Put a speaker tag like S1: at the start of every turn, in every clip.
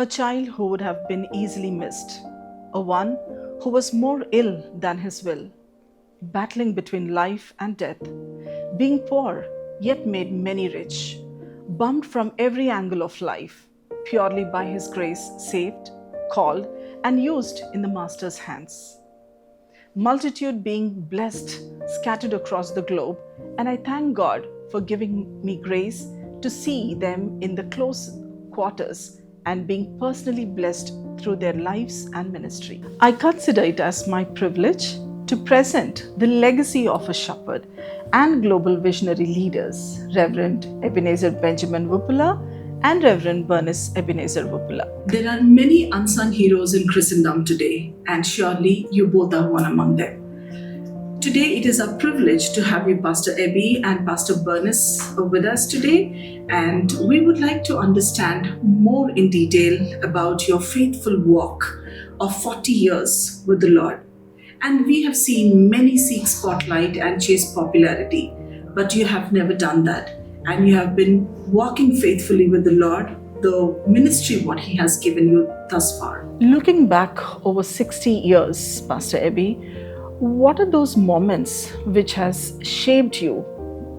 S1: A child who would have been easily missed, a one who was more ill than his will, battling between life and death, being poor yet made many rich, bummed from every angle of life, purely by his grace saved, called, and used in the Master's hands. Multitude being blessed, scattered across the globe, and I thank God for giving me grace to see them in the close quarters and being personally blessed through their lives and ministry. I consider it as my privilege to present the legacy of a shepherd and global visionary leaders, Reverend Ebenezer Benjamin Wupula and Reverend Bernest Ebenezer Wupula. There are many unsung heroes in Christendom today, and surely you both are one among them. Today, it is our privilege to have you, Pastor Ebby and Pastor Bernest, with us today, and we would like to understand more in detail about your faithful walk of 40 years with the Lord. And we have seen many seek spotlight and chase popularity, but you have never done that. And you have been walking faithfully with the Lord, the ministry what He has given you thus far. Looking back over 60 years, Pastor Ebby, what are those moments which has shaped you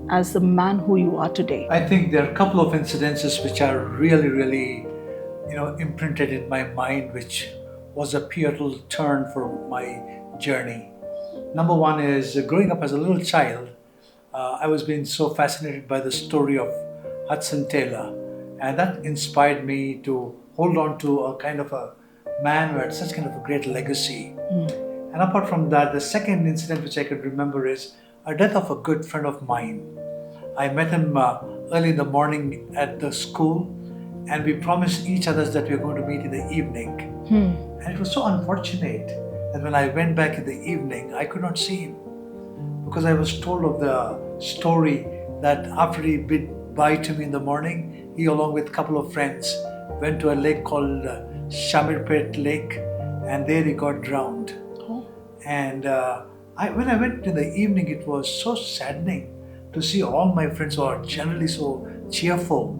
S1: as the man who you are today?
S2: I think there are a couple of incidences which are really, imprinted in my mind, which was a pivotal turn for my journey. Number one is growing up as a little child, I was being so fascinated by the story of Hudson Taylor, and that inspired me to hold on to a kind of a man who had such kind of a great legacy. And apart from that, the second incident which I could remember is a death of a good friend of mine. I met him early in the morning at the school, and we promised each other that we were going to meet in the evening. And it was so unfortunate that when I went back in the evening, I could not see him, because I was told of the story that after he bid bye to me in the morning, he along with a couple of friends went to a lake called Shamirpet Lake, and there he got drowned. And when I went in the evening, it was so saddening to see all my friends who are generally so cheerful.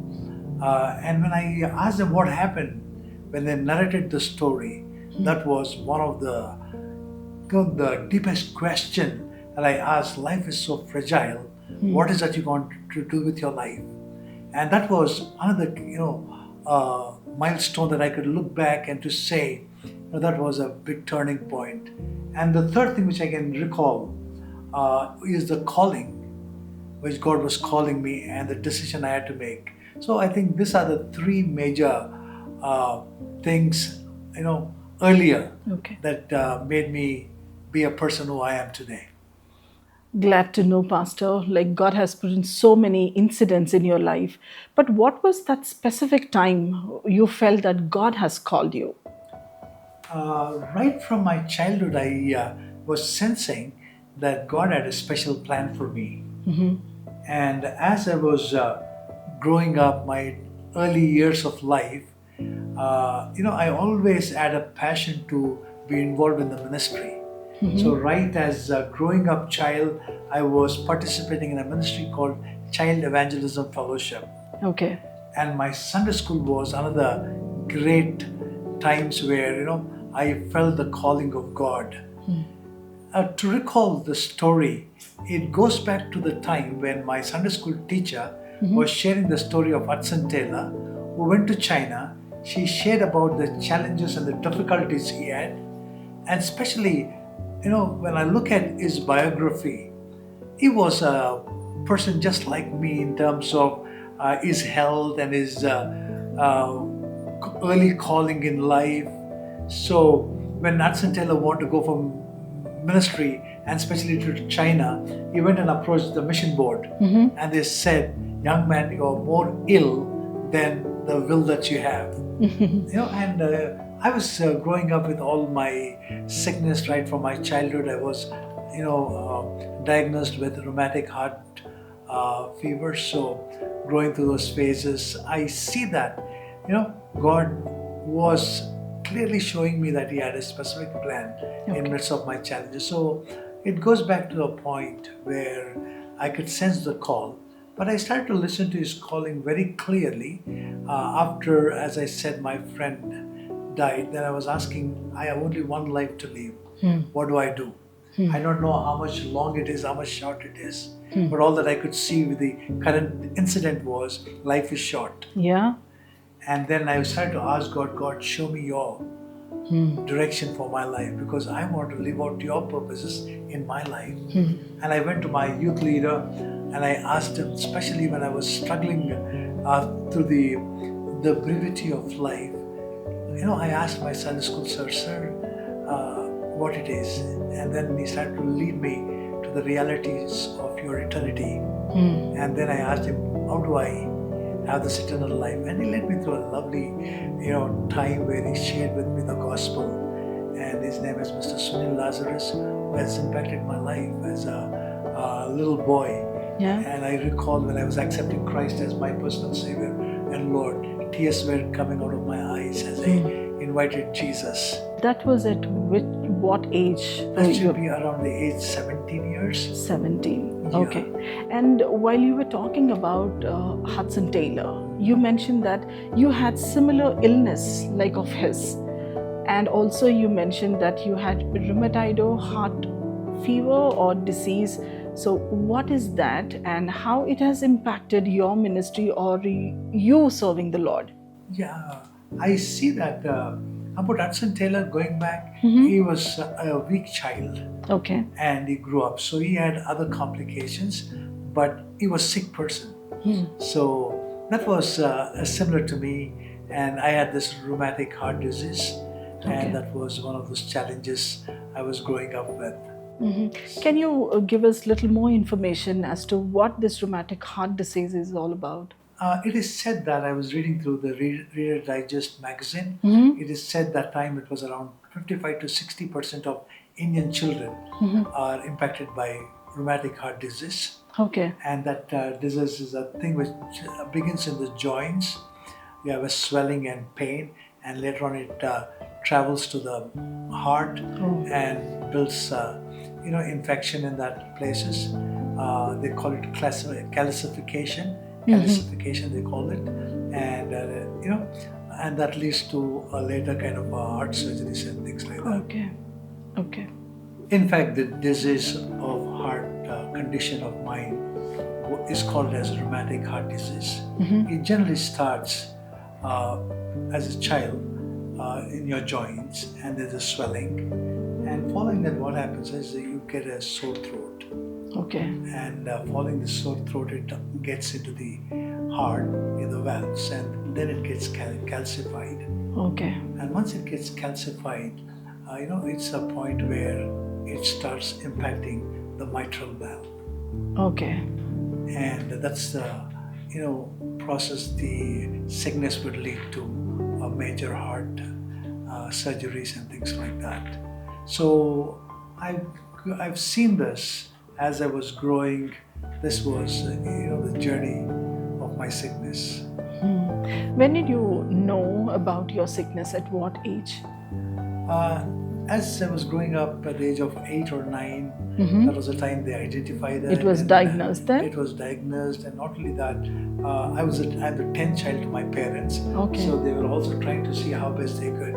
S2: And when I asked them what happened, when they narrated the story, that was one of the deepest question that I asked. Life is so fragile. What is that you want to do with your life? And that was another, milestone that I could look back and to say, that was a big turning point. And the third thing which I can recall is the calling, which God was calling me, and the decision I had to make. So I think these are the three major things, earlier that made me be a person who I am today.
S1: Glad to know, Pastor, like God has put in so many incidents in your life. But what was that specific time you felt that God has called you?
S2: Right from my childhood, I was sensing that God had a special plan for me. And as I was growing up, my early years of life, I always had a passion to be involved in the ministry. So right as a growing up child, I was participating in a ministry called Child Evangelism Fellowship.
S1: Okay.
S2: And my Sunday school was another great times where, I felt the calling of God. To recall the story, it goes back to the time when my Sunday school teacher was sharing the story of Hudson Taylor, who went to China. She shared about the challenges and the difficulties he had. And especially, when I look at his biography, he was a person just like me in terms of his health and his early calling in life. So when Hudson Taylor wanted to go for ministry, and especially to China, he went and approached the mission board, and they said, "Young man, you are more ill than the will that you have." And I was growing up with all my sickness right from my childhood. I was, diagnosed with rheumatic heart fever. So growing through those phases, I see that, God was clearly showing me that He had a specific plan in midst of my challenges. So it goes back to a point where I could sense the call. But I started to listen to his calling very clearly after, as I said, my friend died. Then I was asking, I have only one life to live. What do I do? I don't know how much long it is, how much short it is. But all that I could see with the current incident was life is short.
S1: Yeah.
S2: And then I started to ask God, God, show me your direction for my life, because I want to live out your purposes in my life. And I went to my youth leader and I asked him, especially when I was struggling through the brevity of life. I asked my Sunday school sir, what it is. And then he started to lead me to the realities of your eternity. And then I asked him, how do I have this eternal life? And he led me through a lovely, time where he shared with me the gospel. And his name is Mr. Sunil Lazarus, who has impacted my life as a little boy.
S1: Yeah.
S2: And I recall when I was accepting Christ as my personal Savior and Lord, tears were coming out of my eyes as I invited Jesus.
S1: That was at what age?
S2: That should be around the age 17 years.
S1: 17.
S2: Yeah.
S1: Okay. And while you were talking about Hudson Taylor, you mentioned that you had similar illness like of his. And also you mentioned that you had rheumatoid heart fever or disease. So what is that and how it has impacted your ministry or you serving the Lord?
S2: Yeah, I see that about Hudson Taylor going back, he was a weak child.
S1: Okay.
S2: And he grew up. So he had other complications, but he was a sick person. So that was similar to me. And I had this rheumatic heart disease.
S1: Okay.
S2: And that was one of those challenges I was growing up with.
S1: Can you give us a little more information as to what this rheumatic heart disease is all about?
S2: It is said that I was reading through the Reader Digest magazine. It is said that time it was around 55 to 60% of Indian children are impacted by rheumatic heart disease.
S1: Okay.
S2: And that disease is a thing which begins in the joints. You have a swelling and pain, and later on it travels to the heart and builds infection in that places. They call it calcification. Calcification they call it, and and that leads to a later kind of heart surgeries and things like that.
S1: Okay.
S2: In fact, the disease of heart condition of mine is called as rheumatic heart disease. It generally starts as a child in your joints, and there's a swelling, and following that what happens is that you get a sore throat.
S1: Okay.
S2: And following the sore throat, it gets into the heart, in the valves, and then it gets calcified.
S1: Okay.
S2: And once it gets calcified, it's a point where it starts impacting the mitral valve.
S1: Okay.
S2: And that's the, process. The sickness would lead to a major heart surgeries and things like that. So I've seen this. As I was growing, this was, the journey of my sickness.
S1: When did you know about your sickness? At what age?
S2: As I was growing up at the age of 8 or 9, that was the time they identified it.
S1: It was diagnosed then?
S2: It was diagnosed, and not only that, I'm the 10th child to my parents.
S1: Okay.
S2: So they were also trying to see how best they could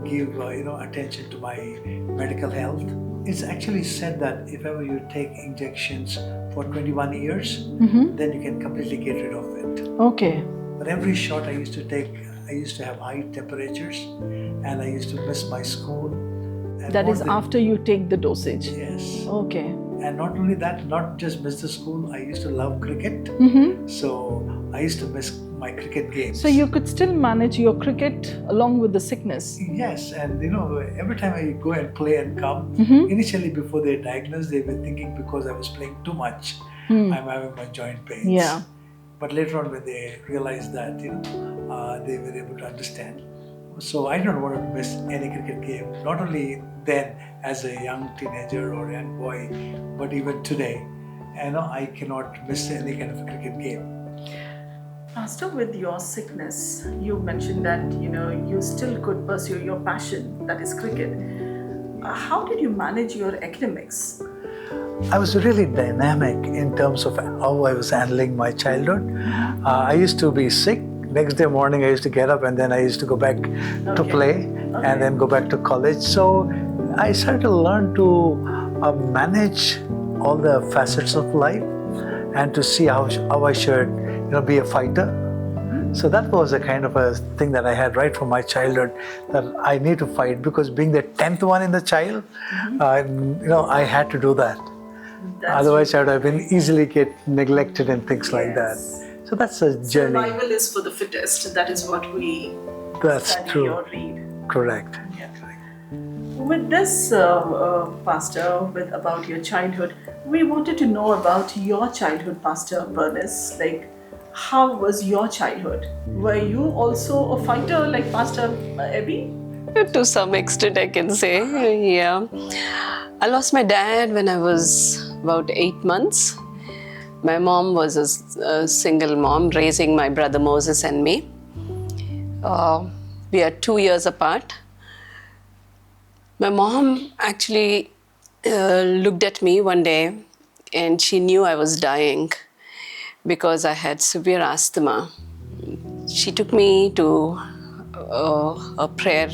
S2: give attention to my medical health. It's actually said that if ever you take injections for 21 years, then you can completely get rid of it.
S1: Okay.
S2: But every shot I used to take, I used to have high temperatures, and I used to miss my school. And
S1: that is after you take the dosage?
S2: Yes.
S1: Okay.
S2: And not only that, not just miss the school, I used to love cricket. So I used to miss my cricket games.
S1: So you could still manage your cricket along with the sickness?
S2: Yes, and every time I go and play and come, initially before they diagnosed, they were thinking because I was playing too much, I'm having my joint pains.
S1: Yeah.
S2: But later on when they realized that, they were able to understand. So I don't want to miss any cricket game, not only then as a young teenager or young boy, but even today. I cannot miss any kind of a cricket game.
S1: Pastor, with your sickness, you mentioned that you still could pursue your passion, that is cricket. How did you manage your academics?
S2: I was really dynamic in terms of how I was handling my childhood. I used to be sick. Next day morning, I used to get up and then I used to go back to play and then go back to college. So I started to learn to manage all the facets of life and to see how I should, be a fighter. So that was a kind of a thing that I had right from my childhood, that I need to fight, because being the 10th one in the child, I had to do that. Otherwise, I would have been easily get neglected and things like that. So that's a journey.
S1: Survival is for the fittest. That is what we
S2: That's
S1: study
S2: true.
S1: or read.
S2: Correct.
S1: With this, Pastor, about your childhood, we wanted to know about your childhood, Pastor Bernest. Like, how was your childhood? Were you also a fighter like Pastor Abby?
S3: To some extent, I can say, yeah. I lost my dad when I was about 8 months. My mom was a single mom raising my brother Moses and me. We are 2 years apart. My mom actually looked at me one day and she knew I was dying because I had severe asthma. She took me to a prayer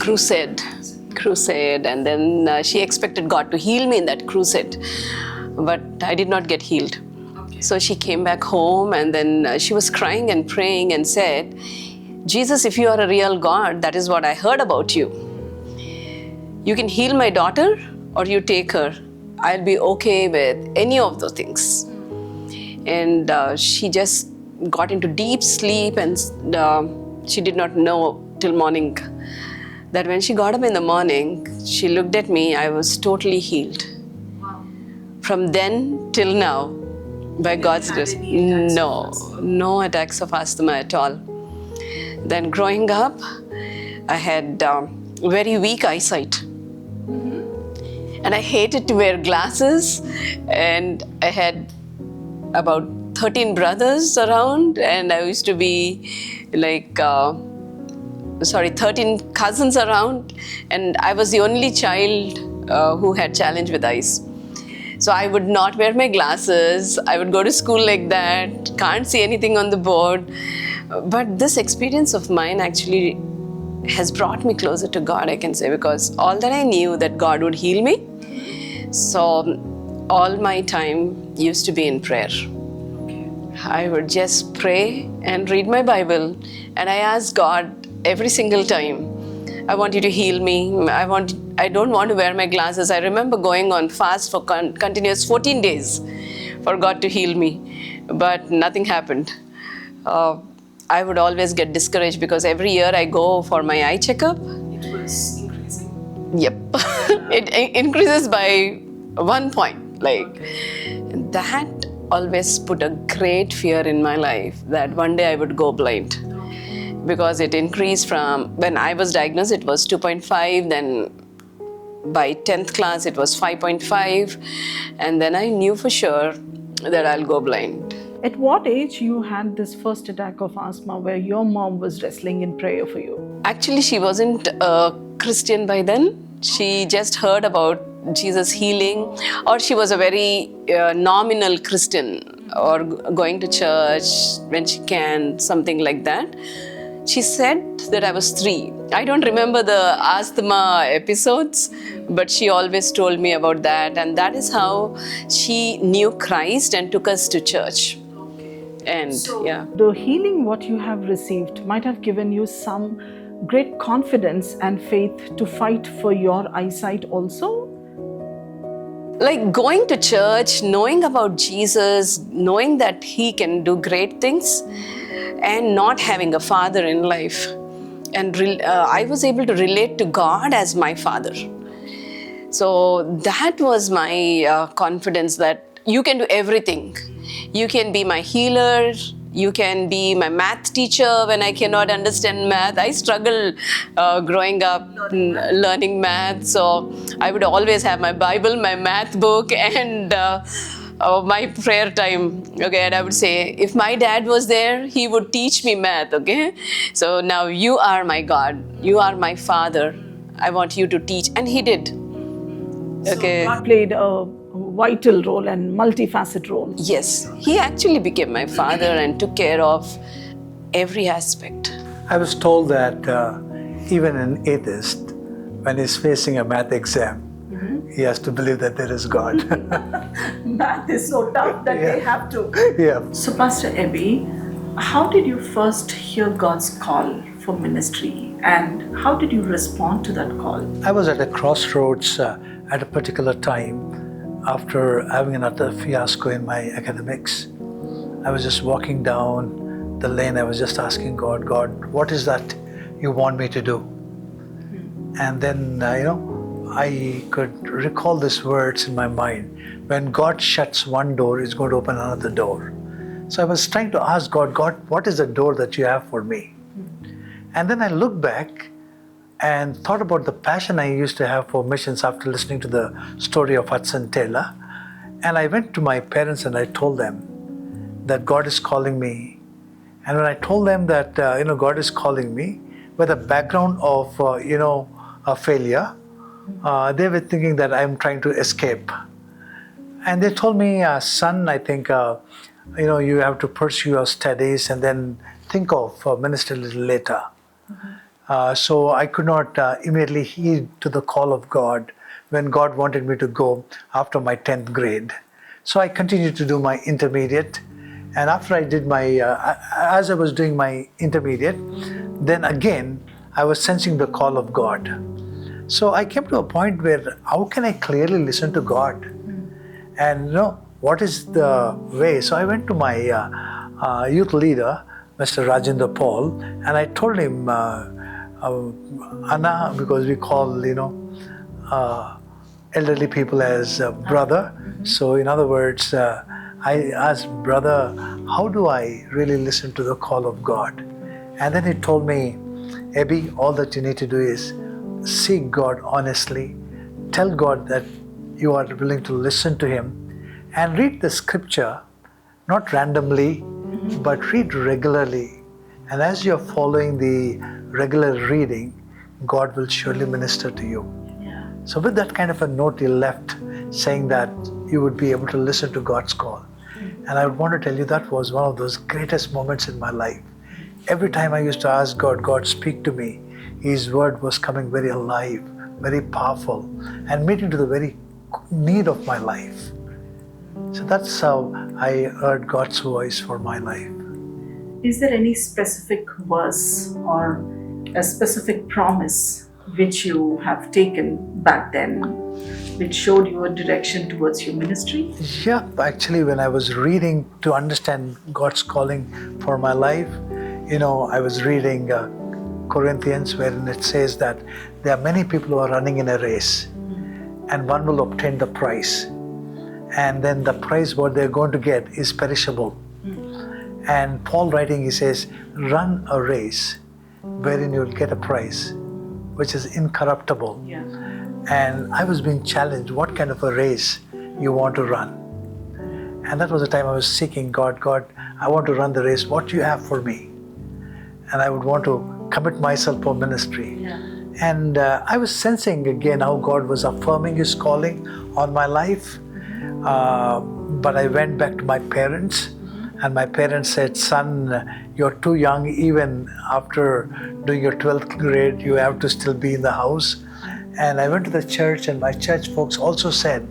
S3: crusade, and then she expected God to heal me in that crusade, but I did not get healed. So she came back home and then she was crying and praying and said, Jesus, if you are a real God, that is what I heard about you. You can heal my daughter or you take her. I'll be okay with any of those things. And she just got into deep sleep, and she did not know till morning that when she got up in the morning, she looked at me, I was totally healed.
S1: Wow.
S3: From then till now, by God's grace, no attacks of asthma at all. Then growing up, I had very weak eyesight. And I hated to wear glasses, and I had about 13 brothers around, and I used to be like 13 cousins around, and I was the only child who had challenge with eyes. So I would not wear my glasses. I would go to school like that, can't see anything on the board. But this experience of mine actually has brought me closer to God, I can say, because all that I knew that God would heal me. So all my time used to be in prayer. I would just pray and read my Bible, and I asked God every single time, I want you to heal me. I don't want to wear my glasses. I remember going on fast for continuous 14 days for God to heal me, but nothing happened. I would always get discouraged because every year I go for my eye checkup.
S1: It was increasing.
S3: Yep. It increases by 1 point. That always put a great fear in my life that one day I would go blind. Because it increased from, when I was diagnosed, it was 2.5, then by 10th class it was 5.5, and then I knew for sure that I'll go blind.
S1: At what age you had this first attack of asthma where your mom was wrestling in prayer for you?
S3: Actually, she wasn't a Christian by then. She just heard about Jesus healing, or she was a very nominal Christian, or going to church when she can, something like that. She said that I was 3. I don't remember the asthma episodes, but she always told me about that, and that is how she knew Christ and took us to church. And
S1: the healing what you have received might have given you some great confidence and faith to fight for your eyesight also?
S3: Like going to church, knowing about Jesus, knowing that He can do great things, and not having a father in life. And I was able to relate to God as my father. So that was my confidence that you can do everything. You can be my healer. You can be my math teacher when I cannot understand math. I struggled growing up learning math. So I would always have my Bible, my math book, and my prayer time. Okay, and I would say, if my dad was there, he would teach me math. Okay, so now you are my God. You are my father. I want you to teach. And he did. Okay.
S1: God played a vital role and multifaceted role.
S3: Yes, he actually became my father and took care of every aspect.
S2: I was told that even an atheist, when he's facing a math exam, he has to believe that there is God.
S1: Math is so tough that they have to.
S2: Yeah.
S1: So, Pastor Abby, how did you first hear God's call for ministry and how did you respond to that call?
S2: I was at a crossroads at a particular time after having another fiasco in my academics. I was just walking down the lane. I was just asking God, what is that you want me to do? And then, I could recall these words in my mind. When God shuts one door, He's going to open another door. So I was trying to ask God, what is the door that you have for me? And then I looked back and thought about the passion I used to have for missions after listening to the story of Hudson Taylor. And I went to my parents and I told them that God is calling me. And when I told them that, God is calling me, with a background of, a failure, they were thinking that I'm trying to escape. And they told me, son, I think, you have to pursue your studies and then think of ministry a little later. So I could not immediately heed to the call of God when God wanted me to go after my 10th grade. So I continued to do my intermediate. And after I did as I was doing my intermediate, then again, I was sensing the call of God. So I came to a point where how can I clearly listen to God? And what is the way? So I went to my youth leader, Mr. Rajendra Paul, and I told him, Anna, because we call, elderly people as brother. So in other words, I asked, brother, how do I really listen to the call of God? And then he told me, Abby, all that you need to do is seek God honestly, tell God that you are willing to listen to Him, and read the scripture, not randomly, but read regularly. And as you're following the regular reading, God will surely minister to you.
S1: Yeah.
S2: So with that kind of a note, he left saying that you would be able to listen to God's call. And I want to tell you that was one of those greatest moments in my life. Every time I used to ask God, God, speak to me, His word was coming very alive, very powerful, and meeting to the very need of my life. So that's how I heard God's voice for my life.
S1: Is there any specific verse or a specific promise which you have taken back then, which showed you a direction towards your ministry?
S2: Yeah, actually, when I was reading to understand God's calling for my life, I was reading Corinthians, wherein it says that there are many people who are running in a race, and one will obtain the prize. And then the prize, what they're going to get, is perishable. And Paul writing, he says, run a race wherein you'll get a prize, which is incorruptible.
S1: Yeah.
S2: And I was being challenged, what kind of a race you want to run? And that was the time I was seeking God, I want to run the race, what do you have for me? And I would want to commit myself for ministry.
S1: Yeah.
S2: And I was sensing again how God was affirming His calling on my life. But I went back to my parents, and my parents said, son, you're too young, even after doing your 12th grade, you have to still be in the house. And I went to the church, and my church folks also said,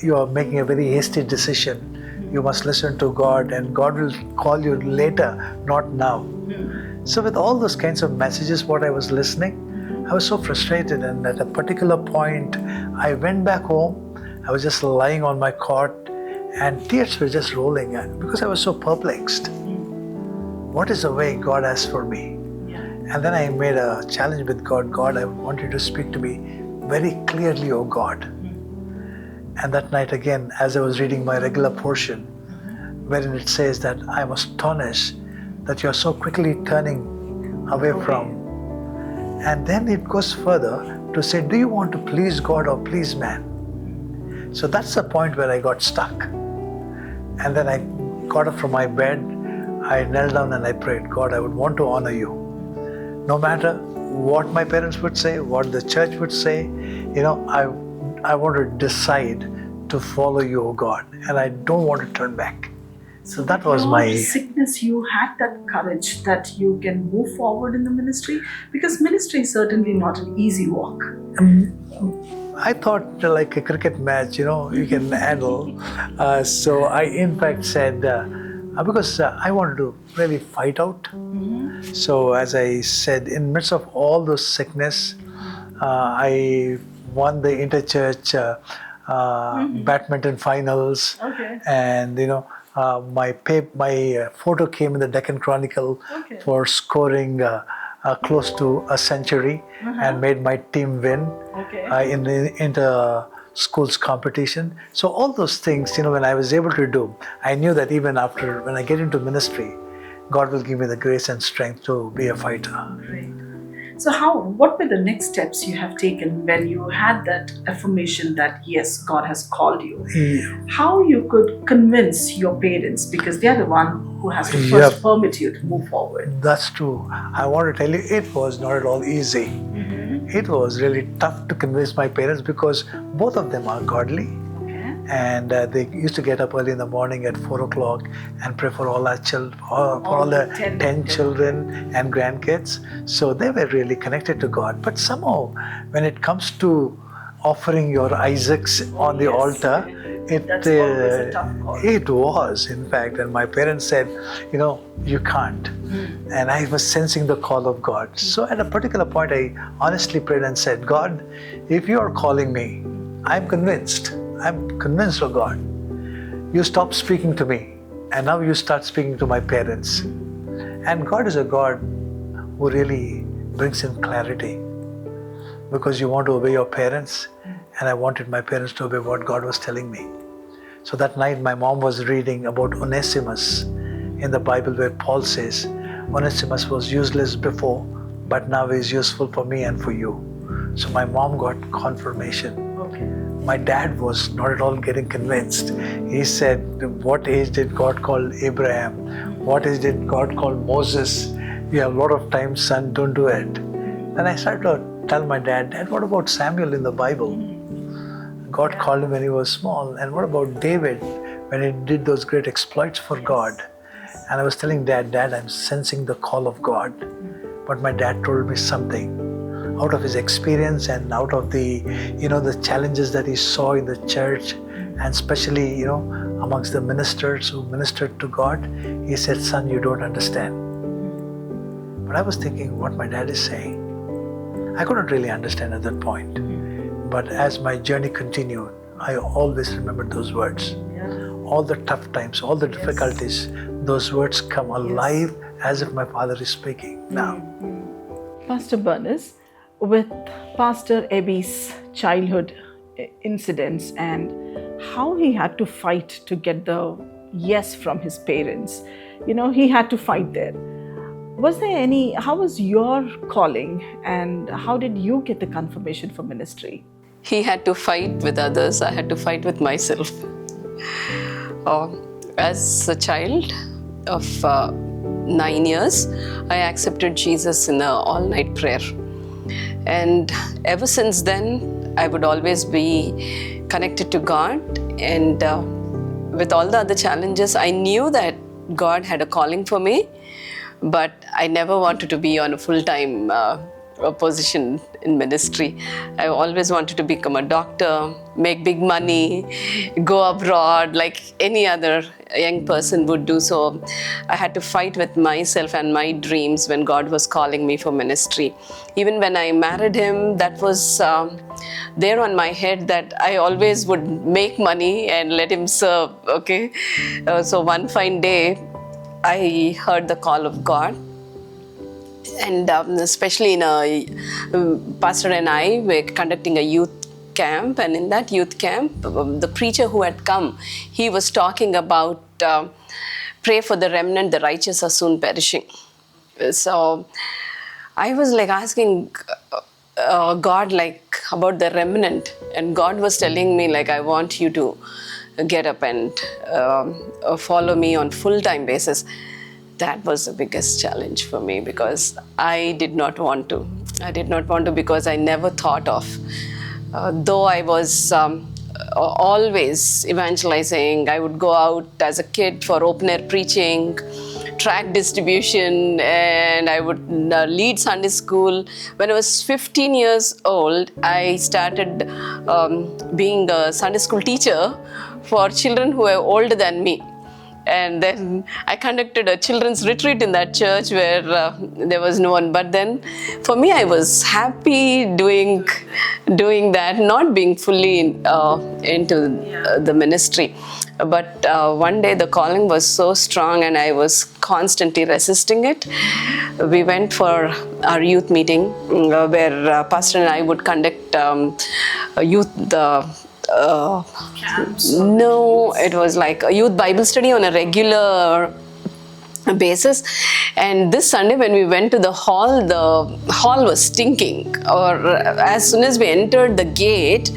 S2: you are making a very hasty decision. You must listen to God, and God will call you later, not now. So with all those kinds of messages, what I was listening, I was so frustrated. And at a particular point, I went back home. I was just lying on my cot, and tears were just rolling because I was so perplexed. What is the way God has for me?
S1: Yeah.
S2: And then I made a challenge with God. God, I want you to speak to me very clearly, oh God. And that night again, as I was reading my regular portion, wherein it says that I'm astonished that you're so quickly turning away from. And then it goes further to say, do you want to please God or please man? So that's the point where I got stuck. And then I got up from my bed, I knelt down and I prayed, God, I would want to honor you. No matter what my parents would say, what the church would say, I want to decide to follow you, O God, and I don't want to turn back. So that was my
S1: sickness. You had that courage that you can move forward in the ministry, because ministry is certainly not an easy walk.
S2: I thought like a cricket match, you can handle. So I, in fact, said, because I wanted to really fight out. So as I said, in midst of all those sickness, I won the interchurch badminton finals.
S1: Okay.
S2: And my photo came in the Deccan Chronicle for scoring close to a century and made my team win in the inter-schools competition. So all those things, when I was able to do, I knew that even after, when I get into ministry, God will give me the grace and strength to be a fighter.
S1: Great. So what were the next steps you have taken when you had that affirmation that yes, God has called you?
S2: Yeah.
S1: How you could convince your parents, because they are the one who has to first permit you to move forward?
S2: That's true. I want to tell you, it was not at all easy. It was really tough to convince my parents because both of them are godly. And they used to get up early in the morning at 4 o'clock and pray for all our children, for all the 10 children and grandkids. So they were really connected to God. But somehow, when it comes to offering your Isaacs on the altar,
S1: that's always a tough call.
S2: It was, in fact. And my parents said, you can't. And I was sensing the call of God. So at a particular point, I honestly prayed and said, God, if you are calling me, I'm convinced of God. You stopped speaking to me, and now you start speaking to my parents. And God is a God who really brings in clarity, because you want to obey your parents, and I wanted my parents to obey what God was telling me. So that night my mom was reading about Onesimus in the Bible, where Paul says, Onesimus was useless before, but now he is useful for me and for you. So my mom got confirmation. My dad was not at all getting convinced. He said, what age did God call Abraham? What age did God call Moses? You have a lot of time, son, don't do it. And I started to tell my dad, Dad, what about Samuel in the Bible? God called him when he was small. And what about David when he did those great exploits for God? And I was telling Dad, I'm sensing the call of God. But my dad told me something. Out of his experience and out of the, the challenges that he saw in the church, and especially, amongst the ministers who ministered to God, he said, son, you don't understand. But I was thinking what my dad is saying. I couldn't really understand at that point. But as my journey continued, I always remembered those words. All the tough times, all the difficulties, those words come alive as if my father is speaking now.
S1: Pastor Bernest, with Pastor Ebby's childhood incidents and how he had to fight to get the yes from his parents, he had to fight there. How was your calling, and how did you get the confirmation for ministry?
S3: He had to fight with others, I had to fight with myself. As a child of 9 years, I accepted Jesus in an all-night prayer. And ever since then, I would always be connected to God. And with all the other challenges, I knew that God had a calling for me, but I never wanted to be on a full-time position in ministry. I always wanted to become a doctor, make big money, go abroad like any other young person would do. So I had to fight with myself and my dreams when God was calling me for ministry. Even when I married him, that was there on my head that I always would make money and let him serve, okay? So one fine day, I heard the call of God. And especially Pastor and I were conducting a youth camp, and in that youth camp, the preacher who had come, he was talking about pray for the remnant, the righteous are soon perishing. So I was like asking God about the remnant, and God was telling me I want you to get up and follow me on full-time basis. That was the biggest challenge for me, because I did not want to. I did not want to, because I never thought of Though I was always evangelizing, I would go out as a kid for open air preaching, tract distribution, and I would lead Sunday school. When I was 15 years old, I started being a Sunday school teacher for children who were older than me. And then I conducted a children's retreat in that church where there was no one. But then for me, I was happy doing that, not being fully into the ministry. But one day the calling was so strong and I was constantly resisting it. We went for our youth meeting where Pastor and I would conduct a youth
S1: Camps.
S3: no, it was like a youth Bible study on a regular basis. And this Sunday when we went to the hall was stinking. Or as soon as we entered the gate,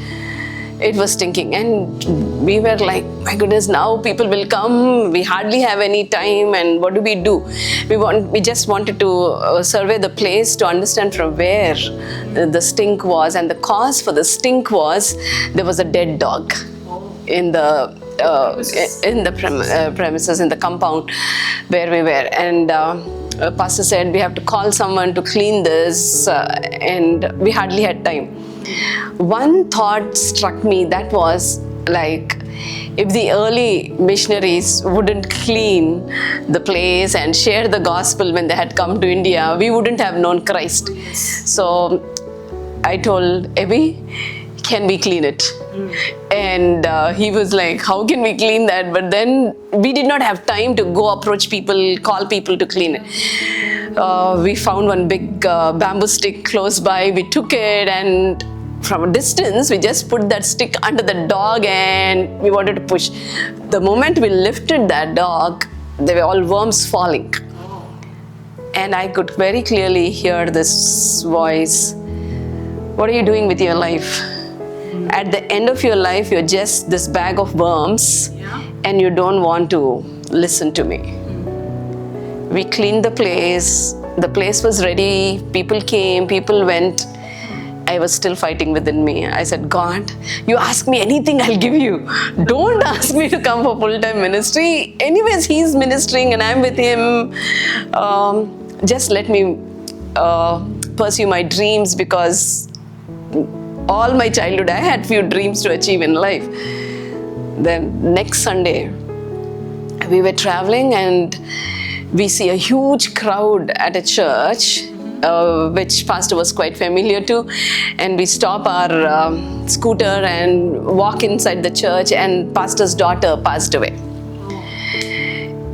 S3: it was stinking. And we were like, my goodness, now people will come. We hardly have any time. And what do? We just wanted to survey the place to understand from where the stink was. And the cause for the stink was there was a dead dog in the premises, in the compound where we were. And pastor said we have to call someone to clean this, and we hardly had time. One thought struck me, that was like, if the early missionaries wouldn't clean the place and share the gospel when they had come to India, we wouldn't have known Christ. So I told Abby, can we clean it? And he was like, how can we clean that? But then we did not have time to go approach people, call people to clean it. We found one big bamboo stick close by. We took it, and from a distance, we just put that stick under the dog and we wanted to push. The moment we lifted that dog, there were all worms falling. And I could very clearly hear this voice, what are you doing with your life? At the end of your life, you're just this bag of worms, and you don't want to listen to me. We cleaned the place. The place was ready. People came, people went. I was still fighting within me. I said, God, you ask me anything, I'll give you. Don't ask me to come for full-time ministry. Anyways, he's ministering and I'm with him. Just let me pursue my dreams, because all my childhood I had few dreams to achieve in life. Then next Sunday, we were traveling and we see a huge crowd at a church, which pastor was quite familiar to, and we stop our scooter and walk inside the church, and pastor's daughter passed away.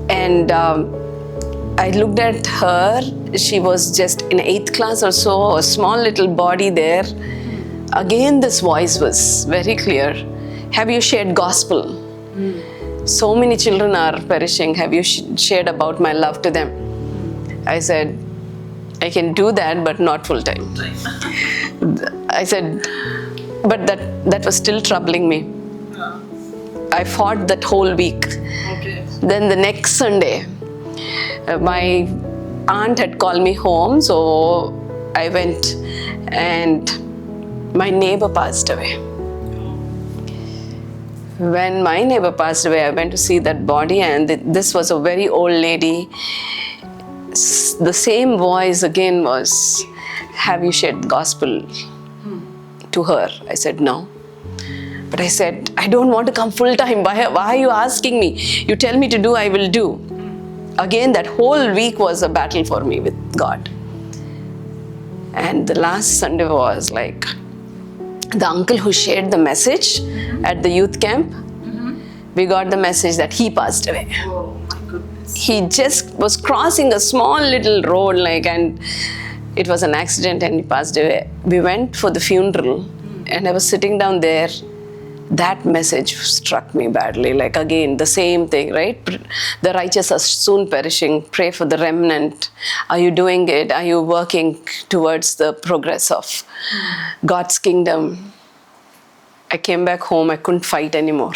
S3: And I looked at her. She was just in 8th class or so, a small little body there. Again, this voice was very clear. Have you shared gospel? So many children are perishing. Have you shared about my love to them? I said, I can do that, but not full time. I said, but that was still troubling me. I fought that whole week. Then the next Sunday, my aunt had called me home, so I went, and my neighbor passed away. When my neighbor passed away, I went to see that body, and this was a very old lady. The same voice again was, have you shared the gospel to her? I said, no. But I said, I don't want to come full time. Why are you asking me? You tell me to do, I will do. Again, that whole week was a battle for me with God. And the last Sunday was like, the uncle who shared the message at the youth camp, we got the message that he passed away.
S1: Oh my goodness.
S3: He just was crossing a small little road, and it was an accident and he passed away. We went for the funeral and I was sitting down there. That message struck me badly. Again, the same thing, right? The righteous are soon perishing. Pray for the remnant. Are you doing it? Are you working towards the progress of God's kingdom? I came back home. I couldn't fight anymore.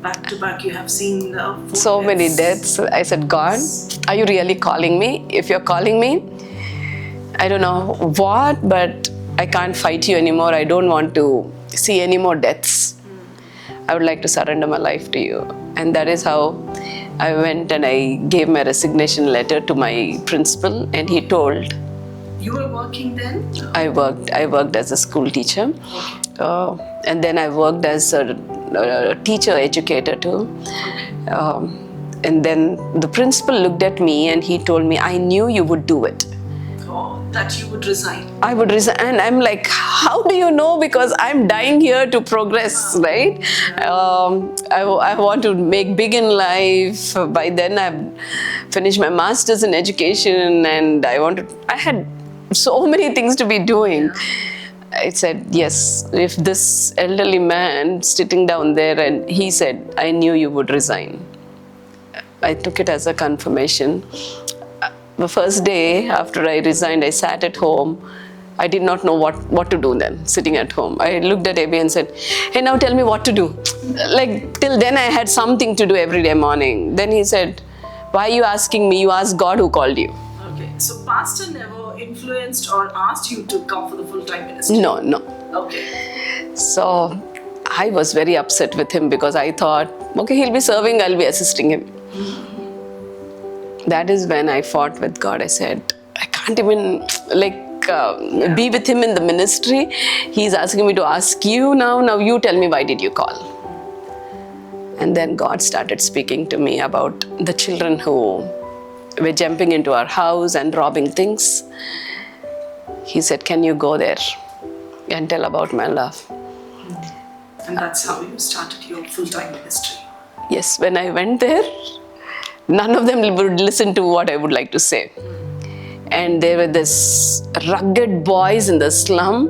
S1: Back to back, you have seen
S3: so many deaths. I said, God, are you really calling me? If you're calling me, I don't know what, but I can't fight you anymore. I don't want to see any more deaths. I would like to surrender my life to you. And that is how I went and I gave my resignation letter to my principal, and he told.
S1: You were working then?
S3: I worked as a school teacher. And then I worked as a teacher educator too. And then the principal looked at me and he told me, I knew you would do it.
S1: Oh, that you would resign.
S3: I would resign. And I'm like, how do you know? Because I'm dying here to progress, right? I want to make big in life. By then I've finished my master's in education, and I had so many things to be doing. I said, yes, if this elderly man sitting down there, and he said, I knew you would resign. I took it as a confirmation. The first day after I resigned, I sat at home. I did not know what to do then, sitting at home. I looked at Abby and said, hey, now tell me what to do. Like, till then I had something to do every day morning. Then he said, why are you asking me? You asked God who called you.
S1: Okay, so pastor never influenced or asked you to come for the full-time ministry?
S3: No.
S1: Okay.
S3: So I was very upset with him because I thought, okay, he'll be serving, I'll be assisting him. That is when I fought with God. I said, I can't even be with him in the ministry. He's asking me to ask you now. Now you tell me, why did you call? And then God started speaking to me about the children who were jumping into our house and robbing things. He said, can you go there and tell about my love?
S1: And that's how you started your full-time ministry.
S3: Yes, when I went there, none of them would listen to what I would like to say. And there were this rugged boys in the slum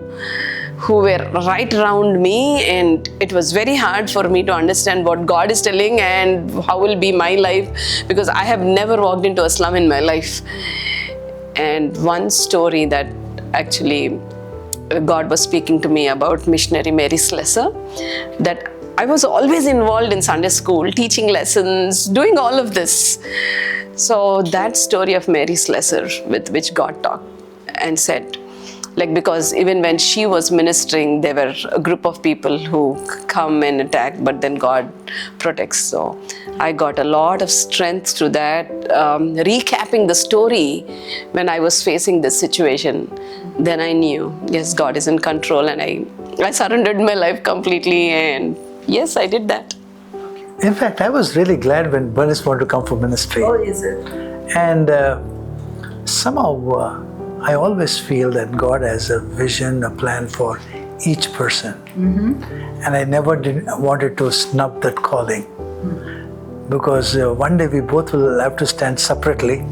S3: who were right around me, and it was very hard for me to understand what God is telling and how will be my life, because I have never walked into a slum in my life. And one story that actually God was speaking to me about missionary Mary Slessor, that I was always involved in Sunday school, teaching lessons, doing all of this. So that story of Mary Slessor, with which God talked and said, because even when she was ministering, there were a group of people who come and attack, but then God protects. So I got a lot of strength through that. Recapping the story when I was facing this situation, then I knew, yes, God is in control, and I surrendered my life completely, and yes, I did that.
S2: In fact, I was really glad when Bernest wanted to come for ministry.
S1: Oh, is it?
S2: And somehow I always feel that God has a vision, a plan for each person. And I never wanted to snub that calling. Because one day we both will have to stand separately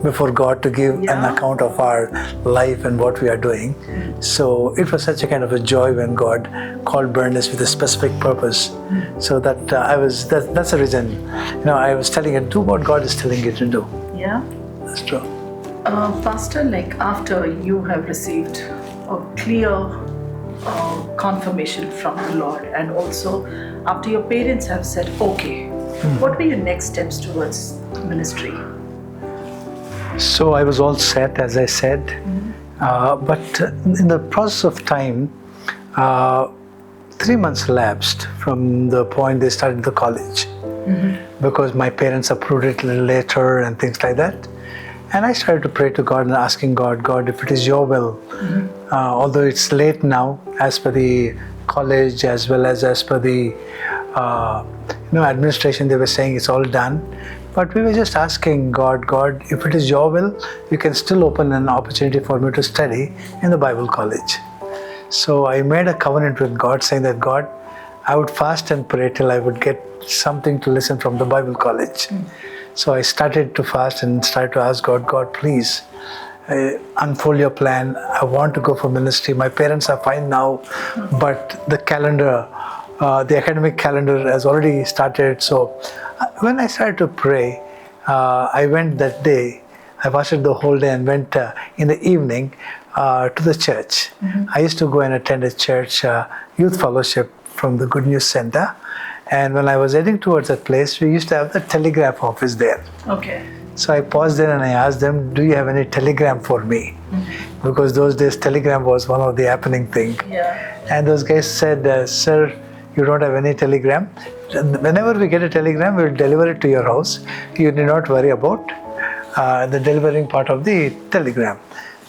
S2: before God to give an account of our life and what we are doing. So it was such a kind of a joy when God called Bernest with a specific purpose. So that that's the reason, I was telling you, do what God is telling you to do.
S1: Yeah.
S2: That's true.
S1: Pastor, after you have received a clear confirmation from the Lord, and also after your parents have said, okay, what were your next steps towards ministry?
S2: So I was all set, as I said, but in the process of time, 3 months lapsed from the point they started the college, because my parents approved it a little later and things like that. And I started to pray to God and asking God, if it is your will, although it's late now, as per the college as well as per the administration, they were saying it's all done. But we were just asking God, if it is your will, you can still open an opportunity for me to study in the Bible college. So I made a covenant with God, saying that God, I would fast and pray till I would get something to listen from the Bible college. So I started to fast and started to ask God, please unfold your plan. I want to go for ministry. My parents are fine now, but the calendar, the academic calendar has already started. So when I started to pray, I went that day. I fasted the whole day and went in the evening to the church. I used to go and attend a church youth fellowship from the Good News Center. And when I was heading towards that place, we used to have the telegraph office there.
S1: Okay.
S2: So I paused there and I asked them, do you have any telegram for me? Because those days telegram was one of the happening thing.
S1: Yeah.
S2: And those guys said, sir, you don't have any telegram. Whenever we get a telegram, we'll deliver it to your house. You need not worry about the delivering part of the telegram.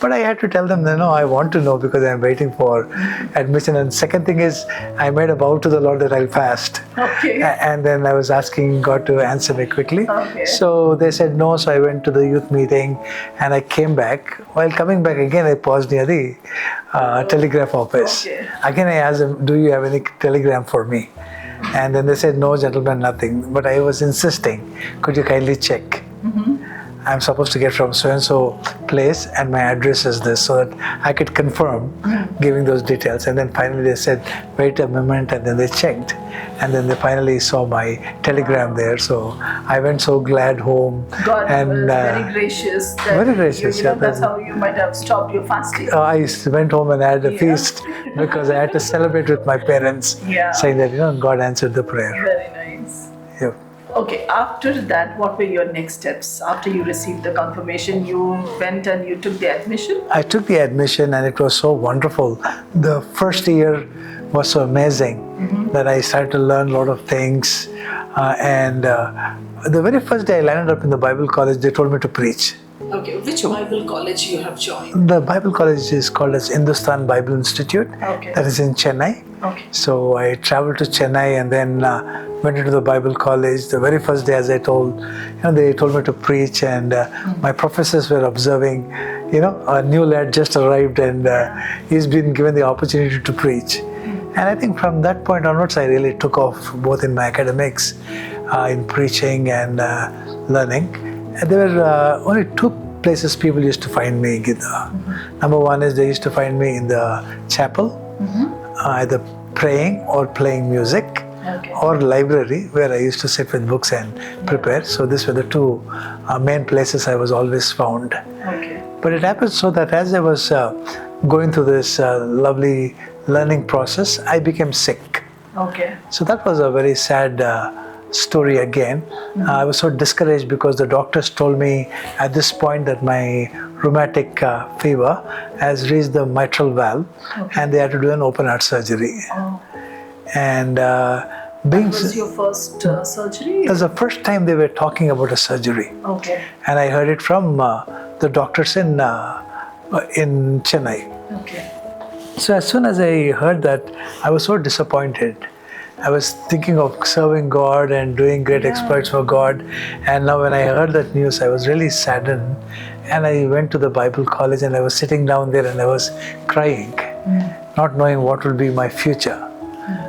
S2: But I had to tell them, no, I want to know because I'm waiting for admission. And second thing is, I made a vow to the Lord that I'll fast.
S1: Okay.
S2: And then I was asking God to answer me quickly.
S1: Okay.
S2: So they said no, so I went to the youth meeting and I came back. While coming back again, I paused near the telegraph office.
S1: Okay.
S2: Again, I asked them, do you have any telegram for me? And then they said, no, gentlemen, nothing. But I was insisting, could you kindly check? I'm supposed to get from so-and-so place and my address is this, so that I could confirm giving those details. And then finally they said, wait a moment, and then they checked. And then they finally saw my telegram there. So I went so glad home.
S1: God
S2: and,
S1: was very gracious.
S2: Very gracious, yeah.
S1: That's how you might have stopped your fasting.
S2: I went home and had a feast because I had to celebrate with my parents, saying that, God answered the prayer.
S1: Very nice.
S2: Yeah.
S1: Okay, after that, what were your next steps? After you received the confirmation, you went and you took the admission?
S2: I took the admission and it was so wonderful. The first year was so amazing that I started to learn a lot of things. The very first day I landed up in the Bible college, they told me to preach.
S1: Okay, which Bible college you have joined?
S2: The Bible college is called as Hindustan Bible Institute.
S1: Okay.
S2: That is in Chennai.
S1: Okay.
S2: So I traveled to Chennai and then went into the Bible college. The very first day, as I told, they told me to preach, and my professors were observing, a new lad just arrived and he's been given the opportunity to preach. And I think from that point onwards, I really took off both in my academics, in preaching and learning. And there were only two places people used to find me, Gita. Number one is they used to find me in the chapel, either praying or playing music, or library, where I used to sit with books and prepare. So these were the two main places I was always found.
S1: Okay.
S2: But it happened so that as I was going through this lovely learning process, I became sick.
S1: Okay.
S2: So that was a very sad story again. I was so discouraged because the doctors told me at this point that my rheumatic fever has reached the mitral valve and they had to do an open heart surgery.
S1: Oh.
S2: And
S1: That was your first surgery?
S2: it was the first time they were talking about a surgery.
S1: Okay.
S2: And I heard it from the doctors in Chennai.
S1: Okay.
S2: So as soon as I heard that, I was so disappointed. I was thinking of serving God and doing great exploits for God. And now when I heard that news, I was really saddened. And I went to the Bible college and I was sitting down there and I was crying, not knowing what would be my future.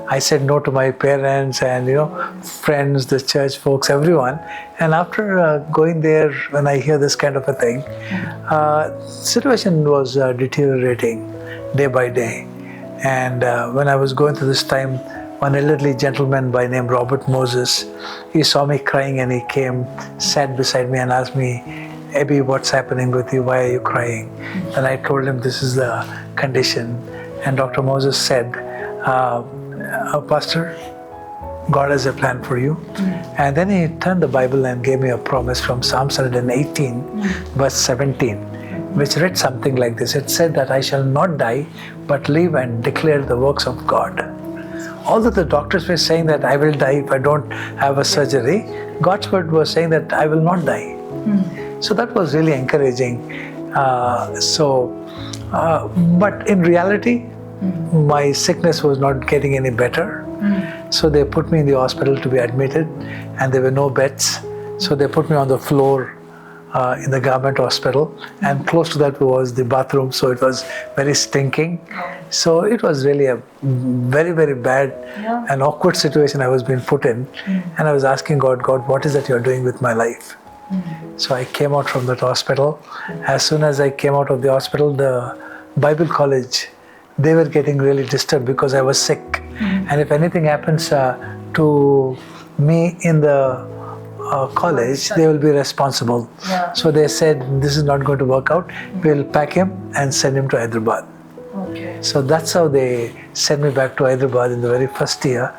S2: I said no to my parents and friends, the church folks, everyone. And after going there, when I hear this kind of a thing, situation was deteriorating day by day. And when I was going through this time, one elderly gentleman by name Robert Moses, he saw me crying and he came, sat beside me and asked me, Abby, what's happening with you? Why are you crying? And I told him this is the condition. And Dr. Moses said, Pastor, God has a plan for you. And then he turned the Bible and gave me a promise from Psalm 118, verse 17, which read something like this. It said that I shall not die, but live and declare the works of God. Although the doctors were saying that I will die if I don't have a surgery, God's word was saying that I will not die. So that was really encouraging. But in reality, my sickness was not getting any better. So they put me in the hospital to be admitted, and there were no beds. So they put me on the floor in the government hospital, and close to that was the bathroom, so it was very stinking. So it was really a very, very bad and awkward situation I was being put in. And I was asking God, what is that you're doing with my life? So I came out from that hospital. As soon as I came out of the hospital, the Bible college, they were getting really disturbed because I was sick. And if anything happens to me in the college, they will be responsible. So they said, this is not going to work out. We'll pack him and send him to Hyderabad.
S1: Okay.
S2: So that's how they sent me back to Hyderabad in the very first year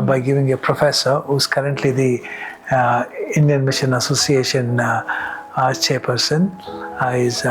S2: by giving a professor who's currently the Indian Mission Association chairperson is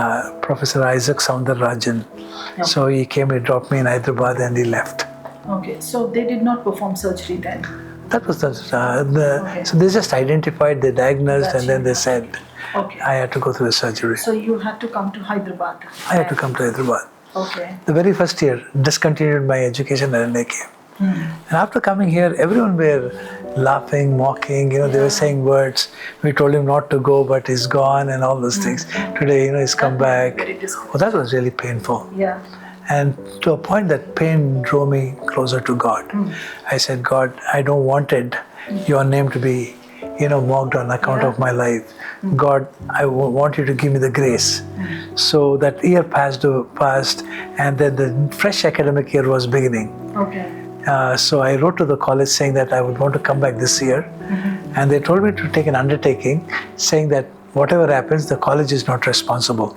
S2: Professor Isaac Soundararajan.
S1: Okay.
S2: So he came, he dropped me in Hyderabad and he left.
S1: Okay, so they did not perform surgery then?
S2: That was
S1: Okay.
S2: so they just identified, they diagnosed, and then they said
S1: Okay.
S2: I had to go through the surgery.
S1: So you had to come to Hyderabad?
S2: I had to come to Hyderabad.
S1: Okay.
S2: The very first year, discontinued my education and I came. And after coming here, everyone were laughing, mocking, they were saying words. We told him not to go, but he's gone and all those things. Today, he's come back.
S1: Very discouraging.
S2: Oh, that was really painful.
S1: Yeah.
S2: And to a point that pain drove me closer to God. I said, God, I don't wanted your name to be, mocked on account of my life. God, I want you to give me the grace. So that year passed, and then the fresh academic year was beginning.
S1: Okay.
S2: So I wrote to the college saying that I would want to come back this year. And they told me to take an undertaking saying that whatever happens, the college is not responsible.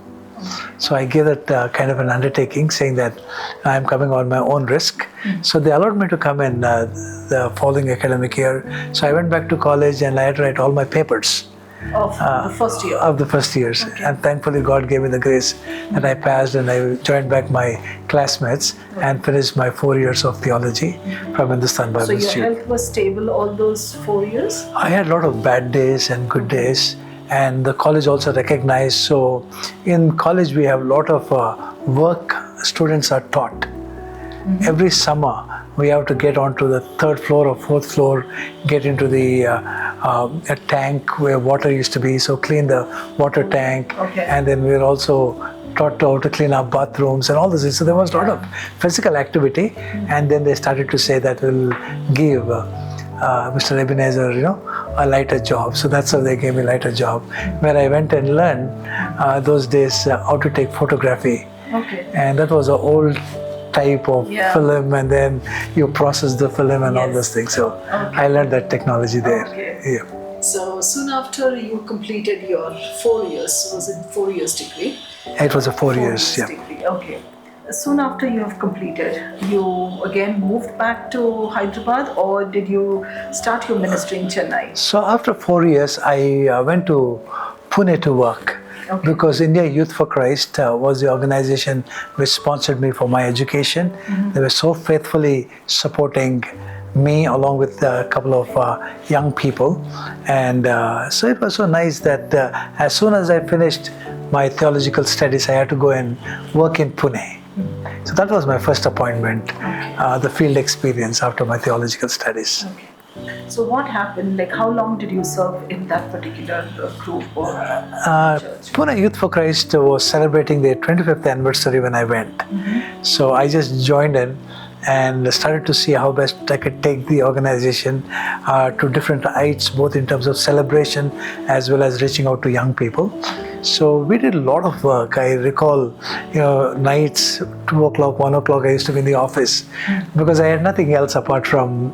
S2: So I gave that kind of an undertaking saying that I'm coming on my own risk. So they allowed me to come in the following academic year. So I went back to college and I had to write all my papers.
S1: Of the first year?
S2: Of the first years.
S1: Okay.
S2: And thankfully God gave me the grace that I passed and I joined back my classmates and finished my 4 years of theology from Hindustan Bible
S1: So your
S2: Institute.
S1: health was stable all those 4 years?
S2: I had a lot of bad days and good days, and the college also recognized. So in college we have a lot of work students are taught. Every summer we have to get onto the third floor or fourth floor, get into the a tank where water used to be, so clean the water tank.
S1: Okay.
S2: And then we're also taught how to clean our bathrooms and all this. So there was a lot of physical activity, and then they started to say that we'll give Mr. Ebenezer, a lighter job. So that's how they gave me a lighter job, where I went and learned those days how to take photography.
S1: Okay.
S2: And that was an old type of film, and then you process the film and all those things. So I learned that technology there.
S1: Okay.
S2: Yeah.
S1: So soon after you completed your 4 years, was it 4 years degree?
S2: It was a 4 years, yeah.
S1: Degree. Okay. Soon after you have completed, you again moved back to Hyderabad, or did you start your ministry in Chennai?
S2: So after 4 years, I went to Pune to work.
S1: Okay.
S2: Because India Youth for Christ was the organization which sponsored me for my education. They were so faithfully supporting me along with a couple of young people. And so it was so nice that as soon as I finished my theological studies, I had to go and work in Pune. So that was my first appointment, the field experience after my theological studies.
S1: Okay. So what happened? Like, how long did you serve in that particular group or church?
S2: Pune Youth for Christ was celebrating their 25th anniversary when I went. So I just joined in and started to see how best I could take the organization to different heights, both in terms of celebration as well as reaching out to young people. So we did a lot of work. I recall, nights, 2 o'clock, 1 o'clock, I used to be in the office because I had nothing else apart from,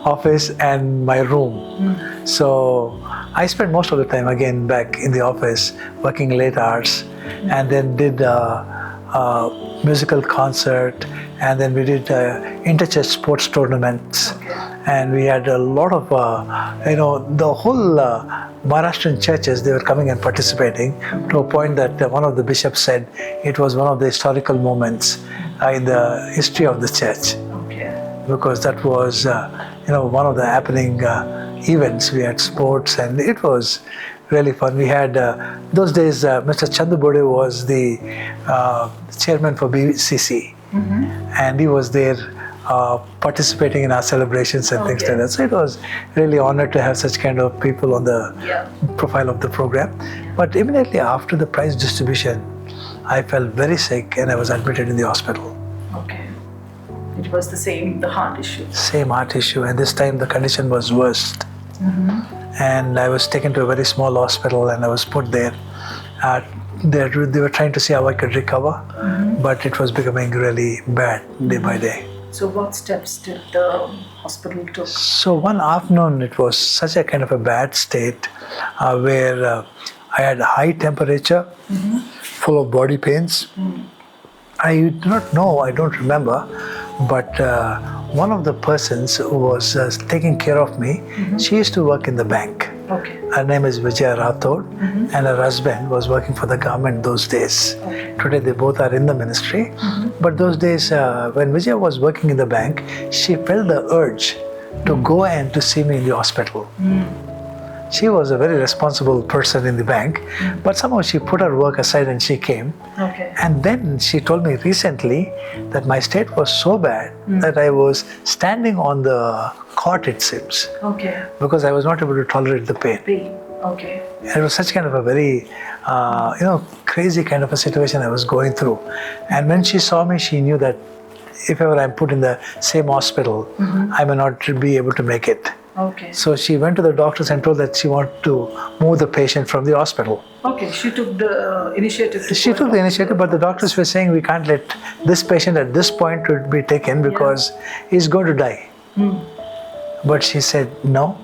S2: office and my room. So I spent most of the time again back in the office, working late hours, and then did a musical concert, and then we did interchurch sports tournaments. And we had a lot of, the whole Maharashtrian churches, they were coming and participating to a point that one of the bishops said it was one of the historical moments in the history of the church.
S1: Okay.
S2: Because that was, one of the happening events. We had sports and it was really fun. We had, those days, Mr. Chandu Bode was the chairman for BCC. And he was there participating in our celebrations and things like that. So it was really honored to have such kind of people on the profile of the program. But immediately after the prize distribution, I felt very sick and I was admitted in the hospital.
S1: Okay. It was the heart issue.
S2: Same heart issue, and this time the condition was worse. And I was taken to a very small hospital and I was put there. They were trying to see how I could recover, but it was becoming really bad day by day.
S1: So what steps did the hospital take?
S2: So one afternoon, it was such a kind of a bad state where I had high temperature, full of body pains. I do not know, I don't remember, but one of the persons who was taking care of me, she used to work in the bank.
S1: Okay.
S2: Her name is Vijaya Rathod, and her husband was working for the government those days.
S1: Okay.
S2: Today they both are in the ministry. But those days, when Vijaya was working in the bank, she felt the urge to go and to see me in the hospital. She was a very responsible person in the bank, but somehow she put her work aside and she came.
S1: Okay.
S2: And then she told me recently that my state was so bad that I was standing on the cot, it seems,
S1: Okay.
S2: because I was not able to tolerate the pain.
S1: Pain. Okay.
S2: And it was such kind of a very, crazy kind of a situation I was going through. And when she saw me, she knew that if ever I'm put in the same hospital, I may not be able to make it.
S1: Okay.
S2: So she went to the doctors and told that she wanted to move the patient from the hospital.
S1: Okay. She took the initiative.
S2: She took the initiative, but the doctors were saying we can't let this patient at this point to be taken because he's going to die. But she said no.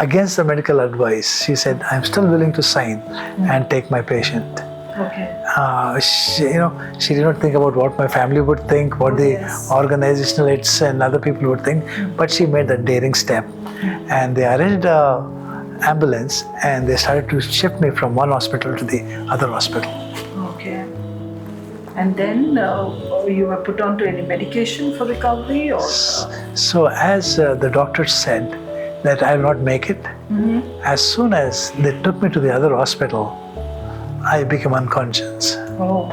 S2: Against the medical advice, she said, I'm still willing to sign and take my patient.
S1: Okay.
S2: She did not think about what my family would think, what the organizational aides and other people would think, but she made that daring step. And they arranged an ambulance and they started to shift me from one hospital to the other hospital.
S1: Okay. And then you were put onto any medication for recovery, or?
S2: So as the doctor said that I will not make it, as soon as they took me to the other hospital, I became unconscious.
S1: Oh.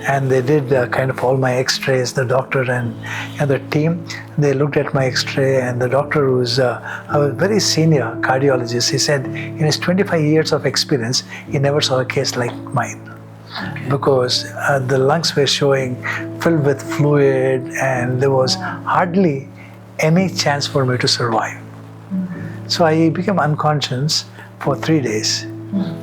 S2: And they did kind of all my x-rays, the doctor and the team. They looked at my x-ray, and the doctor, who's a very senior cardiologist, he said in his 25 years of experience, he never saw a case like mine.
S1: Okay.
S2: Because the lungs were showing filled with fluid, and there was hardly any chance for me to survive. So I became unconscious for 3 days.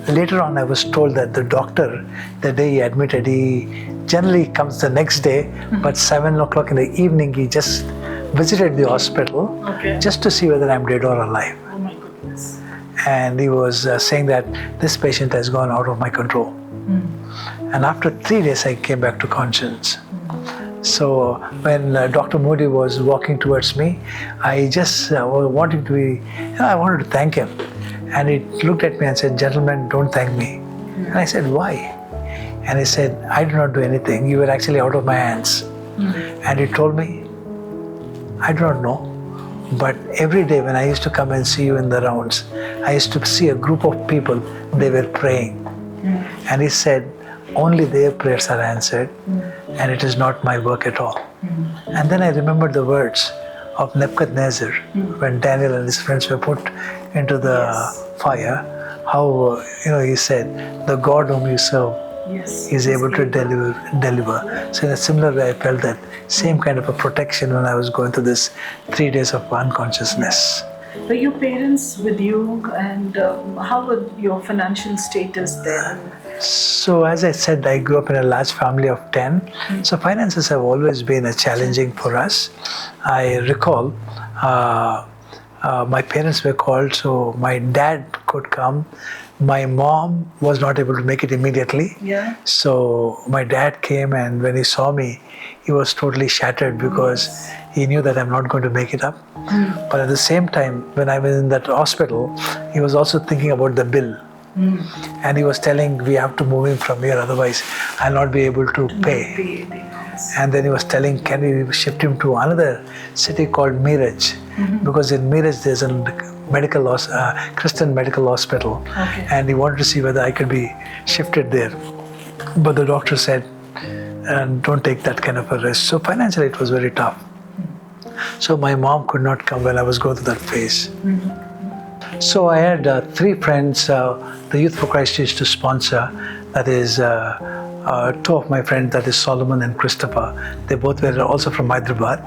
S2: Later on, I was told that the doctor, the day he admitted, he generally comes the next day, but 7 o'clock in the evening, he just visited the hospital just to see whether I'm dead or alive.
S1: Oh my goodness.
S2: And he was saying that this patient has gone out of my control. And after 3 days, I came back to conscience. So when Dr. Moody was walking towards me, I just wanted to be, I wanted to thank him. And he looked at me and said, "Gentlemen, don't thank me." And I said, "Why?" And he said, "I did not do anything. You were actually out of my hands." And he told me, "I do not know. But every day when I used to come and see you in the rounds, I used to see a group of people, they were praying." And he said, "Only their prayers are answered, and it is not my work at all." And then I remembered the words of Nebuchadnezzar when Daniel and his friends were put into the fire, how he said, "The God whom you serve is able to deliver." So in a similar way, I felt that same kind of a protection when I was going through this 3 days of unconsciousness.
S1: Were your parents with you, and how was your financial status then?
S2: So as I said, I grew up in a large family of 10. So finances have always been a challenging for us. I recall my parents were called, so my dad could come. My mom was not able to make it immediately.
S1: Yeah.
S2: So my dad came, and when he saw me, he was totally shattered because he knew that I'm not going to make it up. But at the same time, when I was in that hospital, he was also thinking about the bill. And he was telling, we have to move him from here, otherwise I'll not be able to pay. And then he was telling, can we shift him to another city called Miraj? Because in Miraj there's a Christian medical hospital. And he wanted to see whether I could be shifted there. But the doctor said, don't take that kind of a risk. So financially it was very tough. So my mom could not come when I was going through that phase. So I had 3 friends the Youth for Christ used to sponsor. That is 2 of my friends, that is Solomon and Christopher. They both were also from Hyderabad.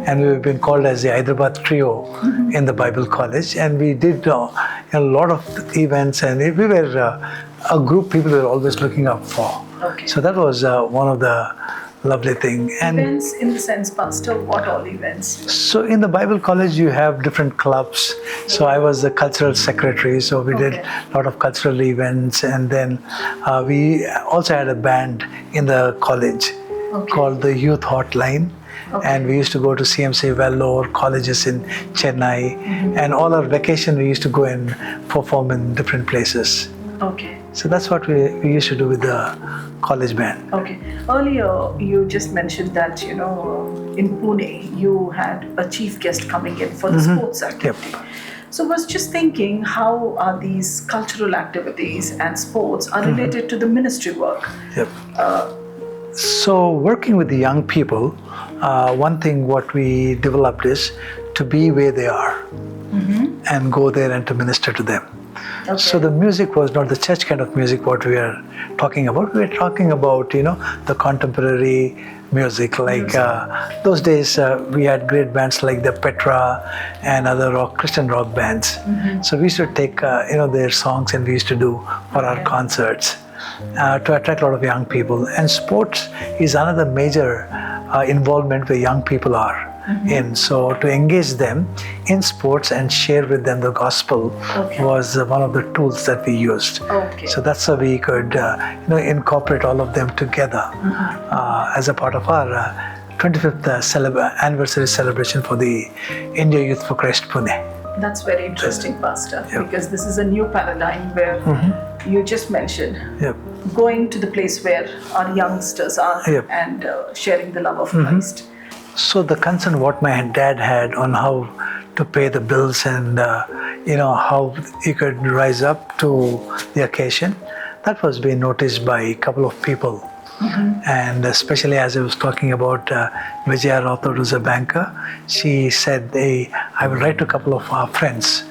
S2: And we have been called as the Hyderabad Trio in the Bible College. And we did a lot of events, and we were a group people were always looking up for. So that was one of the lovely thing. And
S1: events in the sense, Pastor, what all events?
S2: So in the Bible College you have different clubs. So I was the cultural secretary, so we did a lot of cultural events, and then we also had a band in the college. called the Youth Hotline. And we used to go to CMC Vellore, colleges in Chennai, and all our vacation we used to go and perform in different places.
S1: Okay.
S2: So that's what we used to do with the college band.
S1: Okay. Earlier, you just mentioned that, in Pune, you had a chief guest coming in for the sports activity. So I was just thinking, how are these cultural activities and sports are related to the ministry work?
S2: Yep. So working with the young people, one thing what we developed is to be where they are and go there and to minister to them.
S1: Okay.
S2: So the music was not the church kind of music what we are talking about. We are talking about, the contemporary music. Like those days, we had great bands like the Petra and other Christian rock bands. So we used to take, their songs and we used to do for our concerts to attract a lot of young people. And sports is another major involvement where young people are in. So to engage them in sports and share with them the gospel was one of the tools that we used.
S1: Okay.
S2: So that's how we could incorporate all of them together as a part of our 25th anniversary celebration for the India Youth for Christ Pune.
S1: That's very interesting, Pastor, because this is a new paradigm where you just mentioned going to the place where our youngsters are and sharing the love of Christ.
S2: So the concern what my dad had on how to pay the bills and how he could rise up to the occasion, that was being noticed by a couple of people. And especially as I was talking about Vijaya Rathod, who's a banker, she said, I will write to a couple of our friends.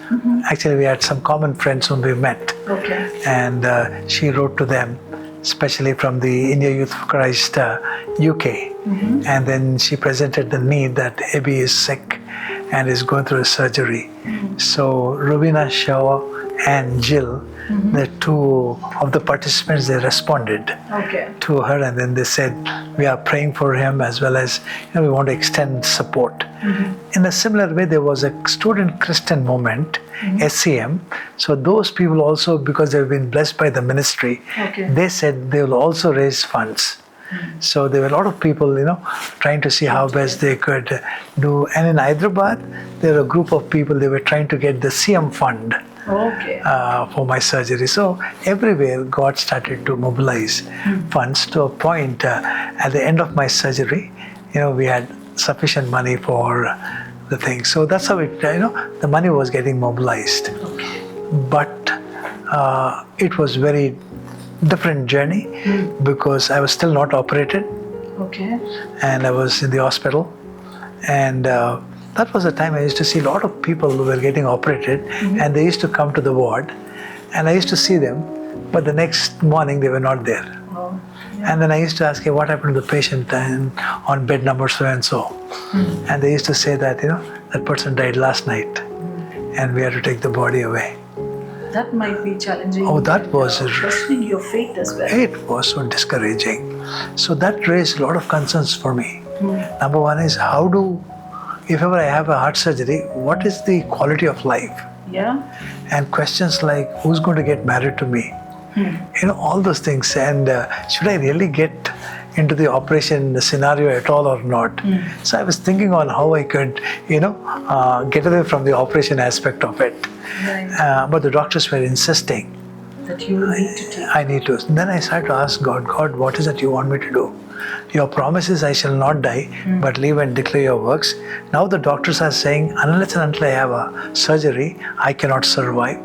S2: Actually, we had some common friends whom we met.
S1: Okay.
S2: And she wrote to them, especially from the India Youth for Christ UK. And then she presented the need that Abby is sick and is going through a surgery. So Rubina Shaw and Jill, the two of the participants, they responded to her, and then they said, we are praying for him as well as we want to extend support. In a similar way, there was a student Christian movement, SCM. So those people also, because they've been blessed by the ministry, they said they will also raise funds. So there were a lot of people, trying to see how best they could do. And in Hyderabad, there were a group of people, they were trying to get the CM fund for my surgery. So everywhere, God started to mobilize funds to a point. At the end of my surgery, we had sufficient money for the thing. So that's how it, the money was getting mobilized. But it was very different journey because I was still not operated. And I was in the hospital. And that was the time I used to see a lot of people who were getting operated and they used to come to the ward and I used to see them, but the next morning they were not there. And then I used to ask, hey, what happened to the patient and on bed number so and so? And they used to say that, that person died last night and we had to take the body away.
S1: That might be challenging.
S2: Oh, that was
S1: questioning your faith as well.
S2: It was so discouraging. So that raised a lot of concerns for me. Number one is if ever I have a heart surgery, what is the quality of life? And questions like, who's going to get married to me? All those things. And should I really get into the operation scenario at all or not? So I was thinking on how I could, get away from the operation aspect of it. But the doctors were insisting
S1: that you need to take.
S2: I need to. Then I started to ask God, what is it you want me to do? Your promise is I shall not die, but live and declare your works. Now the doctors are saying, unless and until I have a surgery, I cannot survive.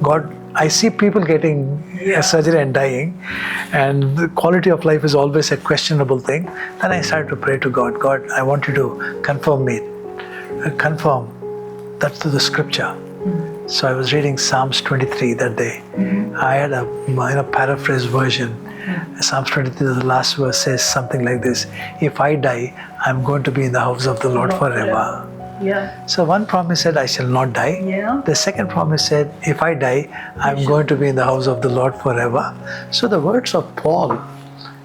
S2: God, I see people getting a surgery and dying, and the quality of life is always a questionable thing. Then I started to pray to God, I want you to confirm that to the scripture. So I was reading Psalms 23 that day. I had a paraphrase version. Psalms 23, the last verse says something like this: if I die, I'm going to be in the house of the Lord forever. So one promise said, I shall not die. The second promise said, if I die, I'm going to be in the house of the Lord forever. So the words of Paul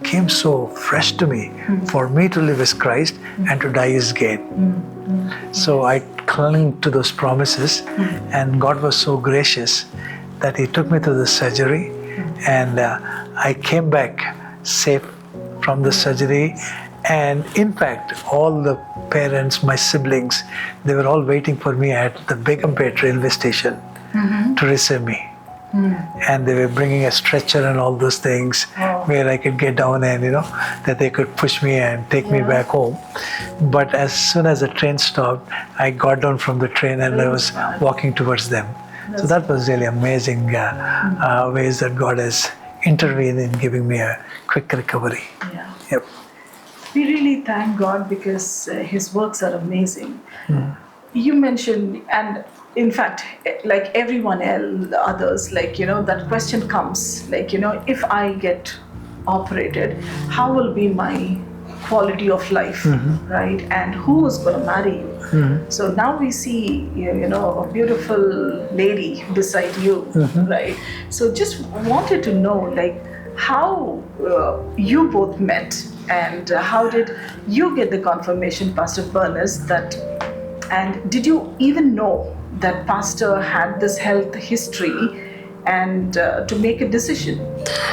S2: came so fresh to me. For me to live is Christ and to die is gain. So I clung to those promises, and God was so gracious that He took me through the surgery, and I came back safe
S4: from the surgery. And in fact, all the parents, my siblings, they were all waiting for me at the Begumpet railway station to receive me. And they were bringing a stretcher and all those things where I could get down and, that they could push me and take me back home. But as soon as the train stopped, I got down from the train and I was walking towards them. So that was really amazing ways that God has intervened in giving me a quick recovery.
S1: Yeah.
S4: Yep.
S1: We really thank God because His works are amazing. You mentioned, and in fact, like everyone else, others, that question comes, if I get operated, how will be my quality of life, right? And who is going to marry you? So now we see, a beautiful lady beside you, right? So just wanted to know, how you both met, and how did you get the confirmation, Pastor Bernest, and did you even know that Pastor had this health history and to make a decision?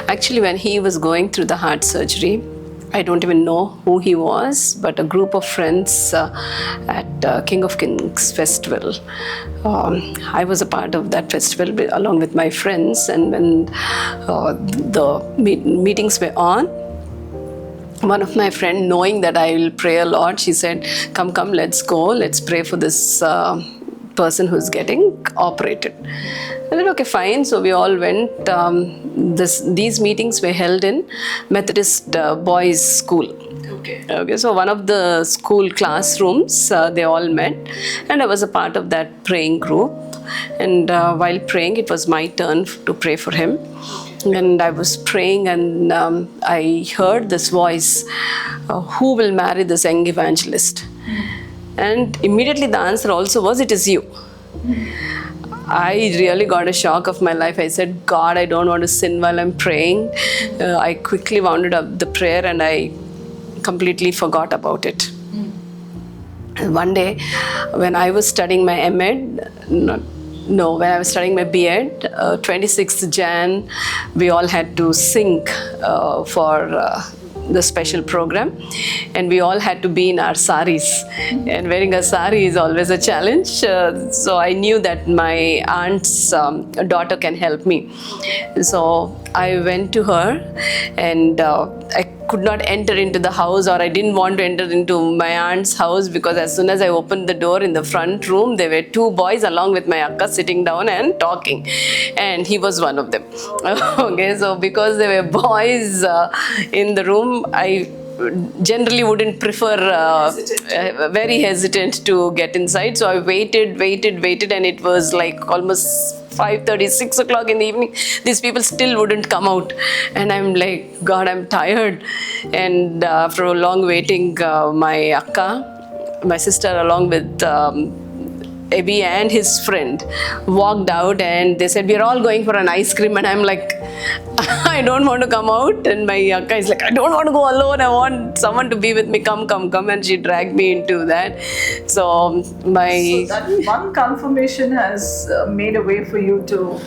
S3: Actually, when he was going through the heart surgery, I don't even know who he was, but a group of friends at King of Kings festival. I was a part of that festival along with my friends, and when the meetings were on, one of my friend, knowing that I will pray a lot, she said, come, let's go, let's pray for this person who's getting operated. I said, okay, fine. So we all went. These meetings were held in Methodist boys' school. Okay, so one of the school classrooms, they all met, and I was a part of that praying group. And while praying, it was my turn to pray for him. And I was praying, and I heard this voice, who will marry this young evangelist? And immediately the answer also was, it is you. I really got a shock of my life. I said, God, I don't want to sin while I'm praying. I quickly wound up the prayer and I completely forgot about it. And one day, when I was studying my MEd, when I was studying my BEd, 26th Jan, we all had to sing for the special program, and we all had to be in our saris, and wearing a sari is always a challenge. So I knew that my aunt's daughter can help me. So I went to her, and I could not enter into the house, or I didn't want to enter into my aunt's house, because as soon as I opened the door in the front room, there were two boys along with my akka sitting down and talking, and he was one of them. Okay, so because there were boys in the room, I generally wouldn't prefer, very hesitant to get inside. So I waited, and it was like almost 5:30, 6 o'clock in the evening. These people still wouldn't come out, and I'm like, God, I'm tired. And after a long waiting, my akka, my sister, along with Ebi and his friend, walked out, and they said, we're all going for an ice cream. And I'm like, I don't want to come out. And my akka is like, I don't want to go alone, I want someone to be with me, come. And she dragged me into that. So
S1: that one confirmation has made a way for you to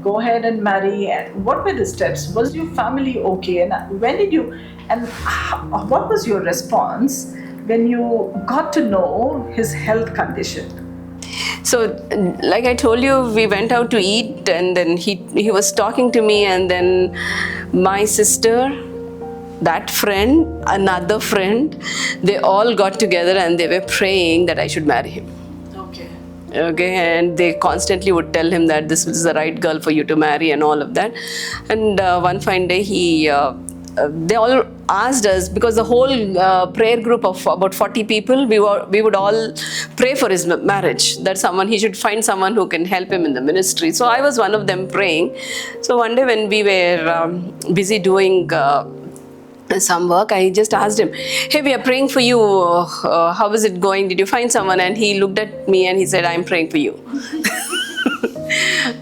S1: go ahead and marry. And what were the steps? Was your family okay? And when did you, and what was your response when you got to know his health condition?
S3: So, like I told you, we went out to eat, and then he was talking to me, and then my sister, that friend, another friend, they all got together and they were praying that I should marry him. Okay, and they constantly would tell him that this was the right girl for you to marry and all of that. And one fine day, they all asked us, because the whole prayer group of about 40 people, we would all pray for his marriage, that he should find someone who can help him in the ministry. So I was one of them praying. So one day when we were busy doing some work, I just asked him, hey, we are praying for you, how is it going, did you find someone? And he looked at me and he said, I'm praying for you.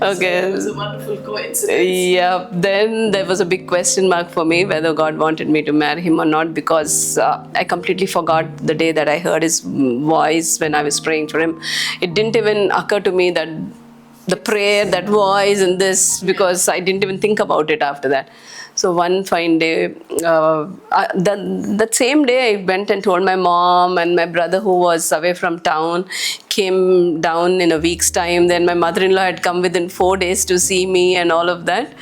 S3: Okay.
S1: So it was a wonderful coincidence.
S3: Yeah, then there was a big question mark for me whether God wanted me to marry him or not, because I completely forgot the day that I heard his voice when I was praying for him. It didn't even occur to me that the prayer, that voice and this, because I didn't even think about it after that. So one fine day, that same day I went and told my mom, and my brother who was away from town came down in a week's time. Then my mother-in-law had come within 4 days to see me and all of that.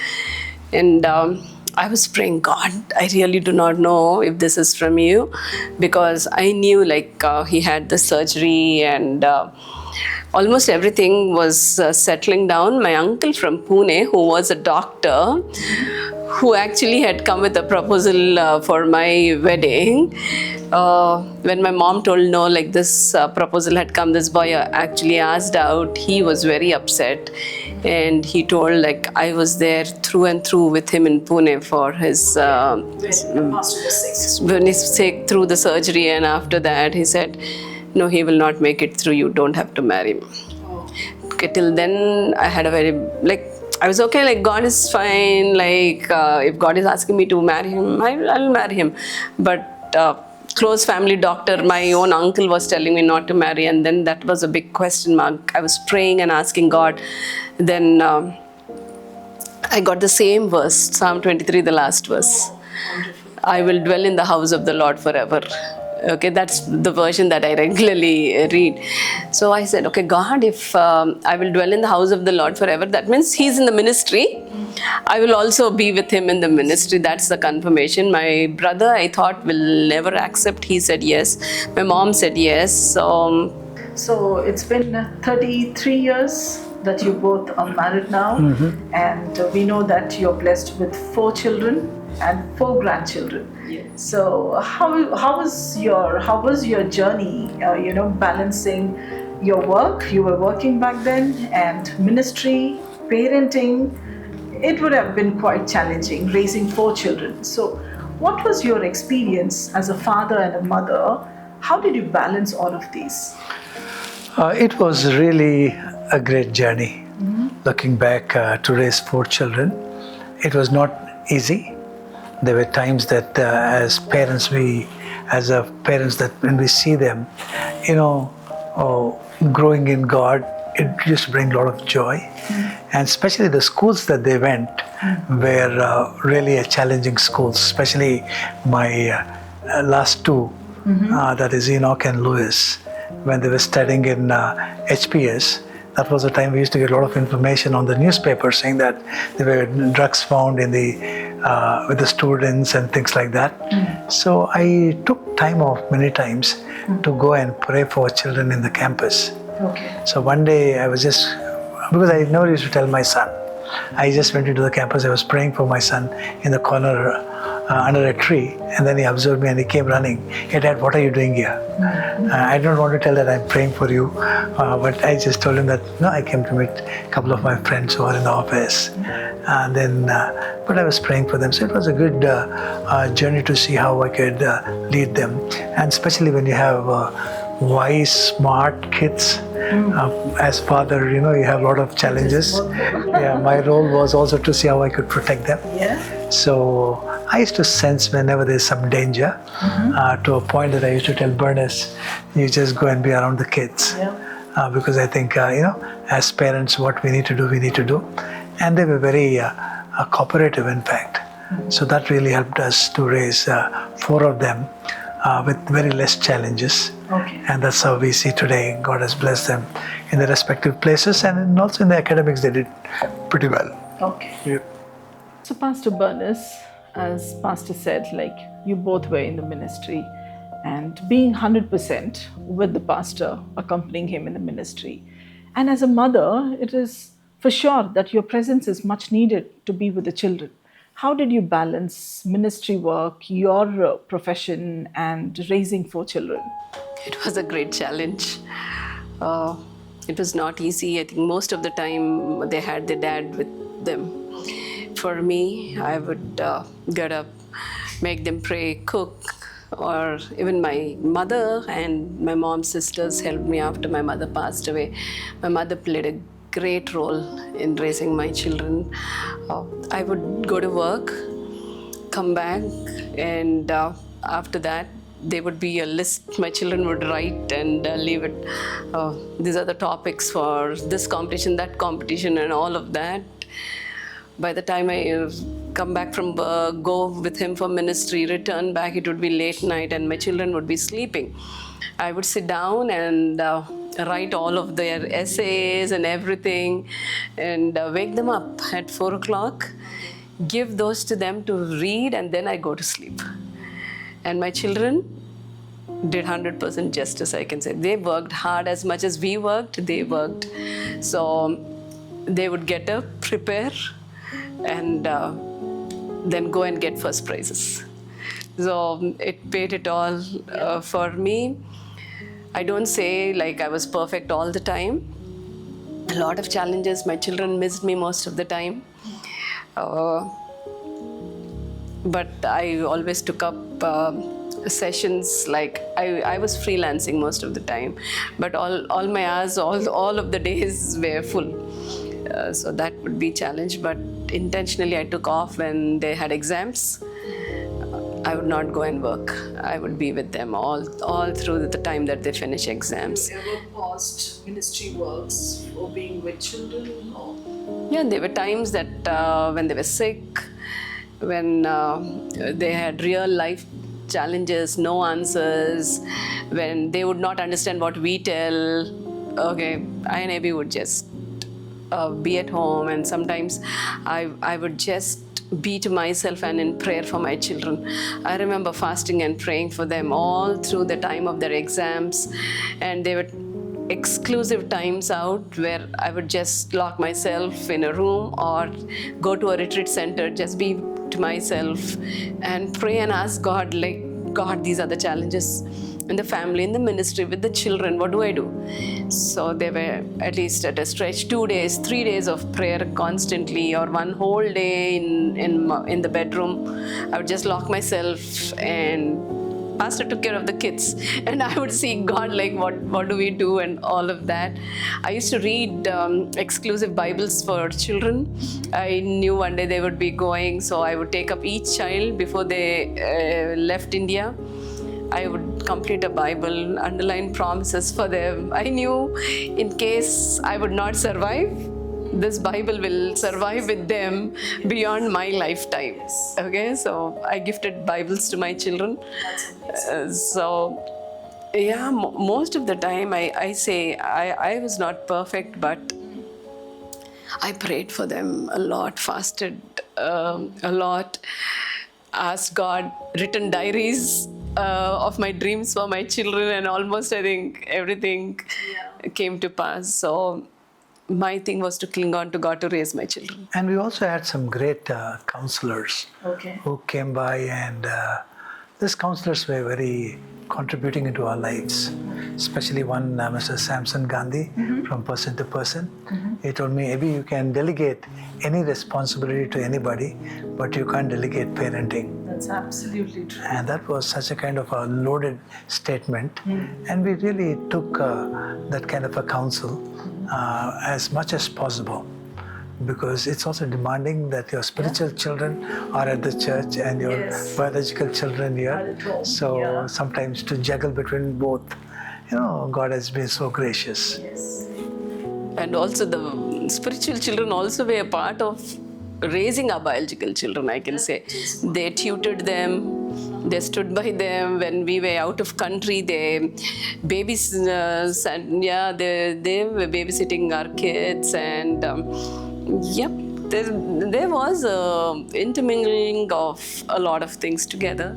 S3: And I was praying, God, I really do not know if this is from you, because I knew he had the surgery and almost everything was settling down. My uncle from Pune, who was a doctor, who actually had come with a proposal for my wedding. When my mom told no, this proposal had come, this boy actually asked out, he was very upset. And he told I was there through and through with him in Pune for his when he's sick through the surgery, and after that he said, no, he will not make it through, you don't have to marry him. Okay, till then I had a very I was okay, God is fine, if God is asking me to marry him, I'll marry him. But close family doctor, my own uncle, was telling me not to marry, and then that was a big question mark. I was praying and asking God. Then I got the same verse, Psalm 23, the last verse. I will dwell in the house of the Lord forever. Okay, that's the version that I regularly read. So I said, okay, God, if I will dwell in the house of the Lord forever, that means he's in the ministry. I will also be with him in the ministry. That's the confirmation. My brother, I thought, will never accept. He said yes. My mom said yes.
S1: So it's been 33 years that you both are married now, and we know that you're blessed with 4 children and 4 grandchildren.
S3: Yes.
S1: So how was your journey? Balancing your work. You were working back then, and ministry, parenting. It would have been quite challenging raising 4 children. So, what was your experience as a father and a mother? How did you balance all of these?
S4: It was really a great journey. Looking back to raise 4 children, it was not easy. There were times that as parents, that when we see them, growing in God, it used to bring a lot of joy. And especially the schools that they went were really a challenging schools, especially my last 2, that is Enoch and Lewis, when they were studying in HPS. That was the time we used to get a lot of information on the newspaper saying that there were drugs found in with the students and things like that. So I took time off many times to go and pray for children in the campus.
S1: Okay.
S4: So one day I was just, because I never used to tell my son, I just went into the campus. I was praying for my son in the corner under a tree, and then he observed me and he came running. Hey Dad, what are you doing here? I don't want to tell that I'm praying for you, but I just told him that no, I came to meet a couple of my friends who are in the office. And then, but I was praying for them. So it was a good journey to see how I could lead them. And especially when you have wise, smart kids. As father, you have a lot of challenges. Yeah, my role was also to see how I could protect them.
S1: Yeah.
S4: So I used to sense whenever there's some danger, to a point that I used to tell Bernest, you just go and be around the kids.
S1: Yeah.
S4: Because I think, as parents, what we need to do. And they were very cooperative, in fact. So that really helped us to raise 4 of them with very less challenges.
S1: Okay.
S4: And that's how we see today. God has blessed them in their respective places, and also in the academics they did pretty well.
S1: Okay.
S4: Yeah.
S1: So Pastor Bernest, as Pastor said, you both were in the ministry, and being 100% with the pastor, accompanying him in the ministry. And as a mother, it is for sure that your presence is much needed to be with the children. How did you balance ministry work, your profession, and raising 4 children?
S3: It was a great challenge. It was not easy. I think most of the time they had their dad with them. For me, I would get up, make them pray, cook, or even my mother and my mom's sisters helped me after my mother passed away. My mother played a great role in raising my children. I would go to work, come back, and after that, there would be a list my children would write and leave it. These are the topics for this competition, that competition, and all of that. By the time I come back from work, go with him for ministry, return back, it would be late night and my children would be sleeping. I would sit down and write all of their essays and everything and wake them up at 4 o'clock, give those to them to read, and then I go to sleep. And my children did 100% justice, I can say. They worked hard as much as we worked, they worked. So they would get up, prepare, and then go and get first prizes. So it paid it all for me. I don't say like I was perfect all the time. A lot of challenges. My children missed me most of the time. But I always took up sessions, like I was freelancing most of the time. But all my hours, all of the days were full. So that would be a challenge. But intentionally I took off when they had exams. I would not go and work. I would be with them all through the time that they finish exams.
S1: Have you ever paused ministry works for being with children? Or?
S3: Yeah, there were times that when they were sick, when they had real life challenges, no answers, when they would not understand what we tell. Okay, I and Abby would just be at home, and sometimes I would just be to myself and in prayer for my children. I remember fasting and praying for them all through the time of their exams, and they were exclusive times out where I would just lock myself in a room or go to a retreat center, just be to myself and pray and ask God, like, God, these are the challenges in the family, in the ministry, with the children, what do I do? So they were at least at a stretch 2 days, 3 days of prayer constantly, or one whole day in the bedroom. I would just lock myself, and pastor took care of the kids, and I would see God, like, what do we do, and all of that. I used to read exclusive Bibles for children. I knew one day they would be going, so I would take up each child before they left India. I would complete a Bible, underline promises for them. I knew in case I would not survive, this Bible will survive with them beyond my lifetime. Okay, so I gifted Bibles to my children. So yeah, most of the time I say I was not perfect, but I prayed for them a lot, fasted a lot, asked God, written diaries of my dreams for my children, and almost I think everything came to pass. So my thing was to cling on to God to raise my children.
S4: And we also had some great counselors who came by, and these counselors were very contributing into our lives. Especially one, Mr. Samson Gandhi, from Person to Person. He told me, Abby, you can delegate any responsibility to anybody, but you can't delegate parenting.
S1: That's absolutely true.
S4: And that was such a kind of a loaded statement. And we really took that kind of a counsel as much as possible, because it's also demanding that your spiritual children are at the church and your biological children here. So sometimes to juggle between both, God has been so gracious.
S3: And also the spiritual children also were a part of raising our biological children, I can say. They tutored them, they stood by them when we were out of country. They babies, they were babysitting our kids, and there was intermingling of a lot of things together.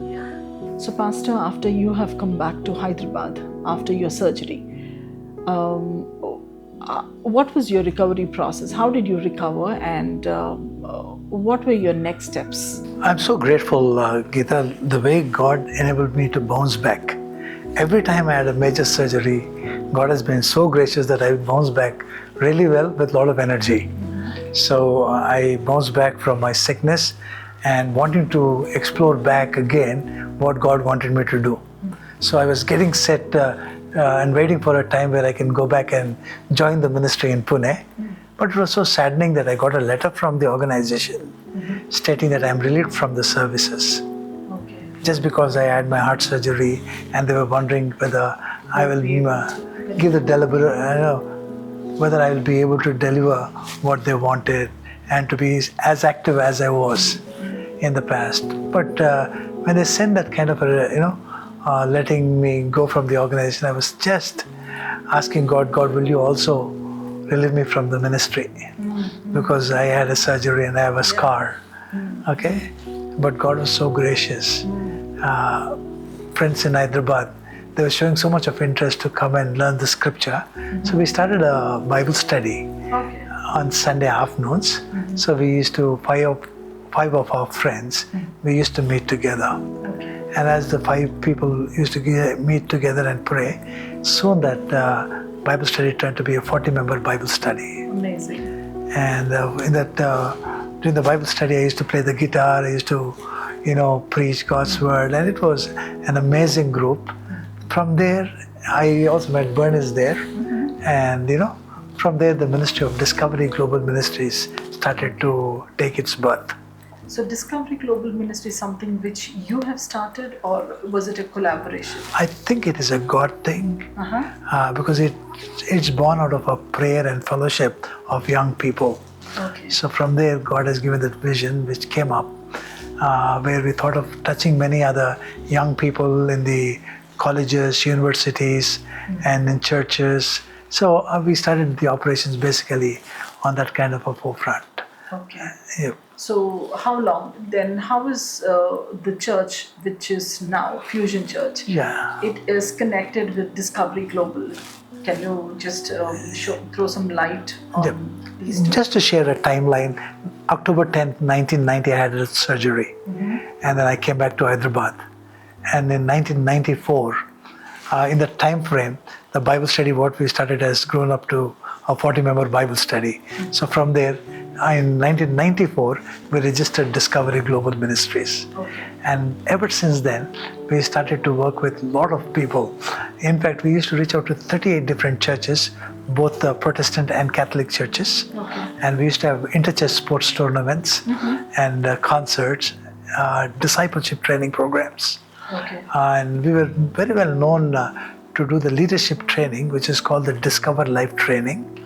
S1: So, Pastor, after you have come back to Hyderabad after your surgery, what was your recovery process? How did you recover, and what were your next steps?
S4: I'm so grateful, Geeta, the way God enabled me to bounce back. Every time I had a major surgery, God has been so gracious that I bounced back really well with a lot of energy. So I bounced back from my sickness and wanting to explore back again what God wanted me to do. So I was getting set and waiting for a time where I can go back and join the ministry in Pune. But it was so saddening that I got a letter from the organization stating that I'm relieved from the services. Just because I had my heart surgery, and they were wondering whether I will give the whether I will be able to deliver what they wanted and to be as active as I was. in the past. But when they sent that kind of letting me go from the organization, I was just asking God, will you also relieve me from the ministry? Because I had a surgery and I have a scar. Okay? But God was so gracious. Friends in Hyderabad, they were showing so much of interest to come and learn the scripture. So we started a Bible study on Sunday afternoons. So we used to, five of our friends, we used to meet together. And as the 5 people used to meet together and pray, soon that Bible study turned to be a 40-member Bible study.
S1: Amazing.
S4: And during the Bible study, I used to play the guitar, I used to, preach God's word, and it was an amazing group. From there, I also met Bernest there, and from there, the Ministry of Discovery Global Ministries started to take its birth.
S1: So Discovery Global Ministry is something which you have started, or was it a collaboration?
S4: I think it is a God thing, because it's born out of a prayer and fellowship of young people.
S1: Okay.
S4: So from there, God has given that vision which came up, where we thought of touching many other young people in the colleges, universities, and in churches. So we started the operations basically on that kind of a forefront.
S1: Okay.
S4: Yeah.
S1: So how long? Then how is the church, which is now Fusion Church?
S4: Yeah.
S1: It is connected with Discovery Global. Can you just throw some light on these two?
S4: Just to share a timeline, October 10th, 1990, I had a surgery. And then I came back to Hyderabad. And in 1994, in that time frame, the Bible study, what we started, has grown up to a 40-member Bible study. So from there, in 1994, we registered Discovery Global Ministries. And ever since then, we started to work with a lot of people. In fact, we used to reach out to 38 different churches, both Protestant and Catholic churches. And we used to have interchurch sports tournaments and concerts, discipleship training programs. And we were very well known to do the leadership training, which is called the Discover Life Training.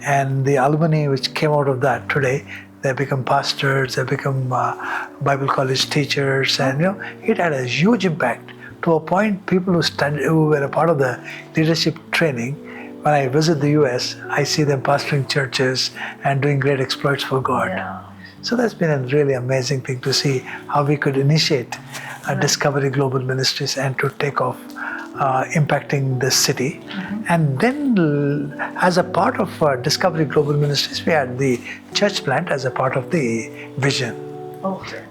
S4: And the alumni which came out of that today, they become pastors, they become Bible college teachers, and it had a huge impact to a point. People who were a part of the leadership training, when I visit the US, I see them pastoring churches and doing great exploits for God. So that's been a really amazing thing to see how we could initiate Discovery Global Ministries and to take off, impacting the city. And then as a part of Discovery Global Ministries, we had the church plant as a part of the vision.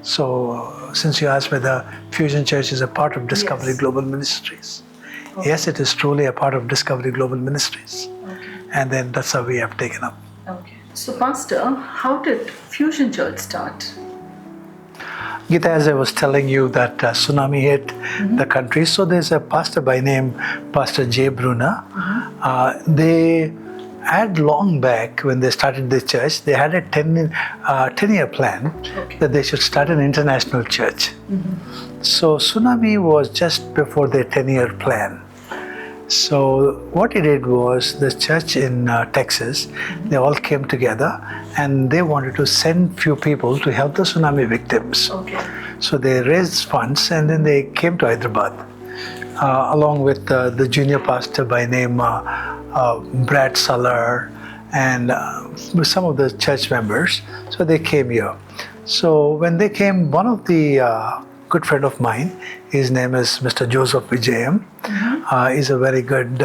S4: So since you asked whether Fusion Church is a part of Discovery Global Ministries, yes, it is truly a part of Discovery Global Ministries. And then that's how we have taken up.
S1: So Pastor, how did Fusion Church start?
S4: Geeta, as I was telling you that tsunami hit the country, so there's a pastor by name Pastor J. Bruna. They had long back, when they started the church, they had a 10-year plan that they should start an international church. So tsunami was just before their 10-year plan. So what he did was, the church in Texas, they all came together and they wanted to send few people to help the tsunami victims. So they raised funds and then they came to Hyderabad along with the junior pastor by name Brad Suller and with some of the church members. So they came here. So when they came, one of the good friend of mine, his name is Mr. Joseph Vijayam. He's a very good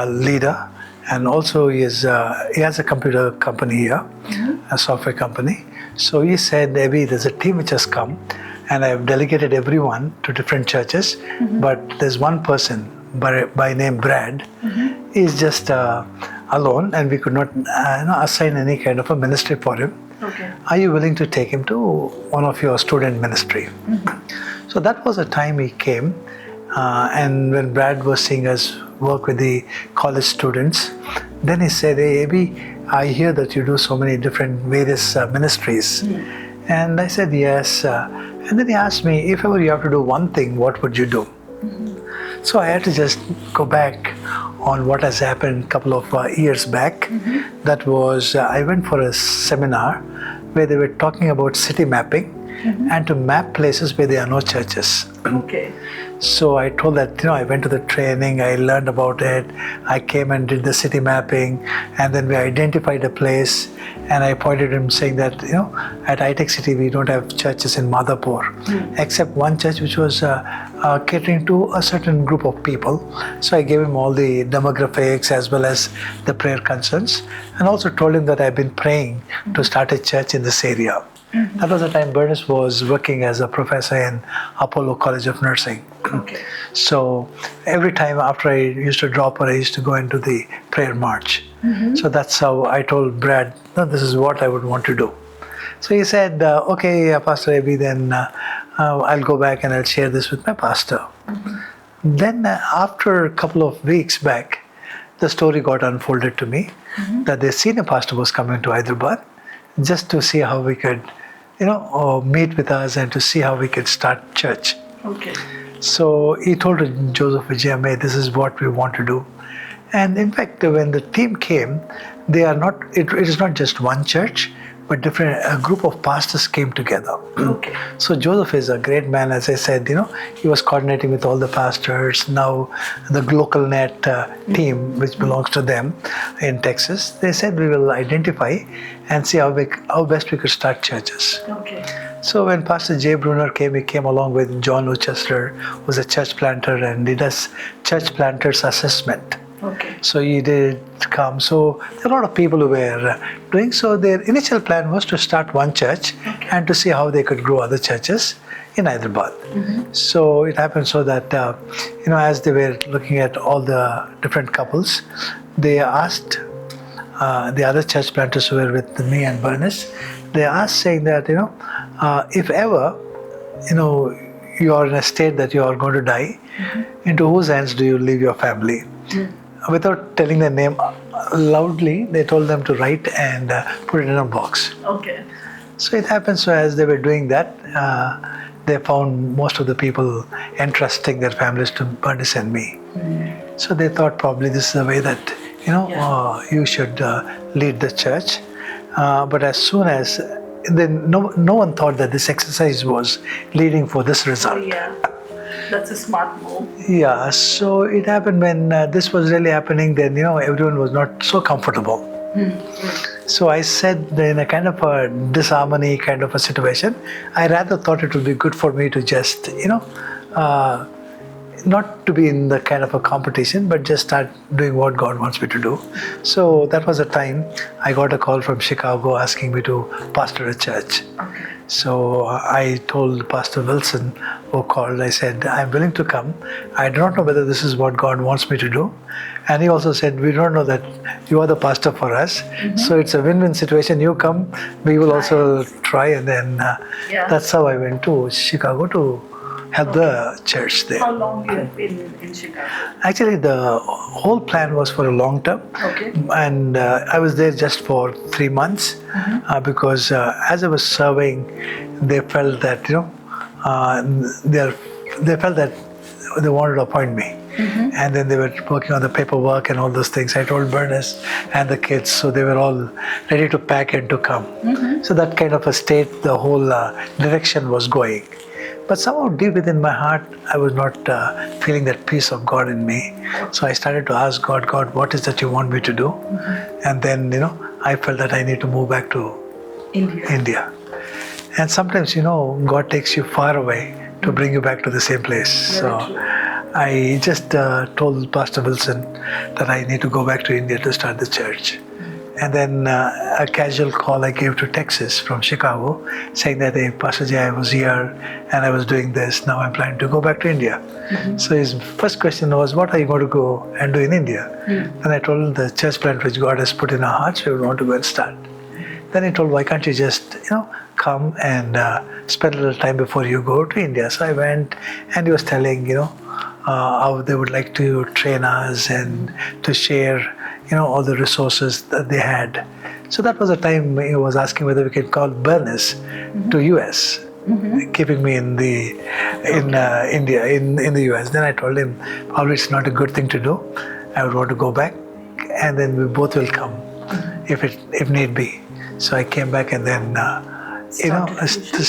S4: leader, and also he has a computer company here, a software company. So he said, maybe there's a team which has come and I have delegated everyone to different churches, but there's one person by name Brad. He's just alone and we could not assign any kind of a ministry for him. Are you willing to take him to one of your student ministry? So that was the time he came, and when Brad was seeing us work with the college students, then he said, hey Abby, I hear that you do so many different various ministries. And I said yes, and then he asked me, if ever you have to do one thing, what would you do? So I had to just go back on what has happened a couple of years back. That was, I went for a seminar where they were talking about city mapping, and to map places where there are no churches.
S1: Okay.
S4: So I told that, I went to the training, I learned about it, I came and did the city mapping, and then we identified a place, and I pointed him saying that, at iTech City we don't have churches in Madhapur, except one church which was catering to a certain group of people. So I gave him all the demographics as well as the prayer concerns, and also told him that I've been praying to start a church in this area. That was the time Bernest was working as a professor in Apollo College of Nursing.
S1: Okay.
S4: So every time after I used to drop her, I used to go into the prayer march. So that's how I told Brad, no, this is what I would want to do. So he said, okay, Pastor Abby, then I'll go back and I'll share this with my pastor. Then after a couple of weeks back, the story got unfolded to me that the senior pastor was coming to Hyderabad just to see how we could, meet with us and to see how we could start church.
S1: Okay.
S4: So he told Joseph Vijayame, this is what we want to do. And in fact, when the team came, it is not just one church, but a group of pastors came together.
S1: Okay.
S4: So Joseph is a great man, as I said, he was coordinating with all the pastors. Now the local net team, which belongs to them in Texas, they said we will identify and see how best we could start churches.
S1: Okay.
S4: So when Pastor Jay Brunner came, he came along with John Uchester, who was a church planter, and did us church planters assessment.
S1: Okay.
S4: So he did come. So there are a lot of people who were doing. So their initial plan was to start one church and to see how they could grow other churches in Hyderabad. So it happened so that, as they were looking at all the different couples, they asked the other church planters who were with me and Bernest, they asked saying that, if ever, you are in a state that you are going to die, into whose hands do you leave your family? Without telling their name loudly, they told them to write and put it in a box.
S1: Okay.
S4: So it happened, so as they were doing that, they found most of the people entrusting their families to Bernest and me. So they thought probably this is the way that, you should lead the church. But as soon as, no one thought that this exercise was leading for this result.
S1: Yeah. That's a smart move.
S4: Yeah, so it happened when this was really happening, then, everyone was not so comfortable. So I said, in a kind of a disharmony kind of a situation, I rather thought it would be good for me to just, not to be in the kind of a competition, but just start doing what God wants me to do. So that was the time I got a call from Chicago asking me to pastor a church.
S1: Okay.
S4: So I told Pastor Wilson, who called, I said, I'm willing to come. I do not know whether this is what God wants me to do. And he also said, we don't know that you are the pastor for us. So it's a win-win situation. You come, we will also try. And then that's how I went to Chicago to help the church there.
S1: How long you have been in Chicago?
S4: Actually, the whole plan was for a long term.
S1: Okay.
S4: And I was there just for 3 months because as I was serving, they felt that, they felt that they wanted to appoint me. And then they were working on the paperwork and all those things. I told Bernest and the kids, so they were all ready to pack and to come. So that kind of a state, the whole direction was going. But somehow deep within my heart, I was not feeling that peace of God in me. So I started to ask God, what is that you want me to do? And then, I felt that I need to move back to India. And sometimes, God takes you far away to bring you back to the same place. So I just told Pastor Wilson that I need to go back to India to start the church. And then a casual call I gave to Texas from Chicago saying that, hey, Pastor Jay, I was here and I was doing this. Now I'm planning to go back to India. So his first question was, what are you going to go and do in India? And I told him the church plant which God has put in our hearts, we want to go and start. Then he told, why can't you just, come and spend a little time before you go to India? So I went and he was telling, how they would like to train us and to share all the resources that they had. So that was the time he was asking whether we could call Bernest to US, keeping me in India, in the US. Then I told him, probably it's not a good thing to do. I would want to go back, and then we both will come if need be. So I came back, and then
S1: started
S4: I
S1: fusion?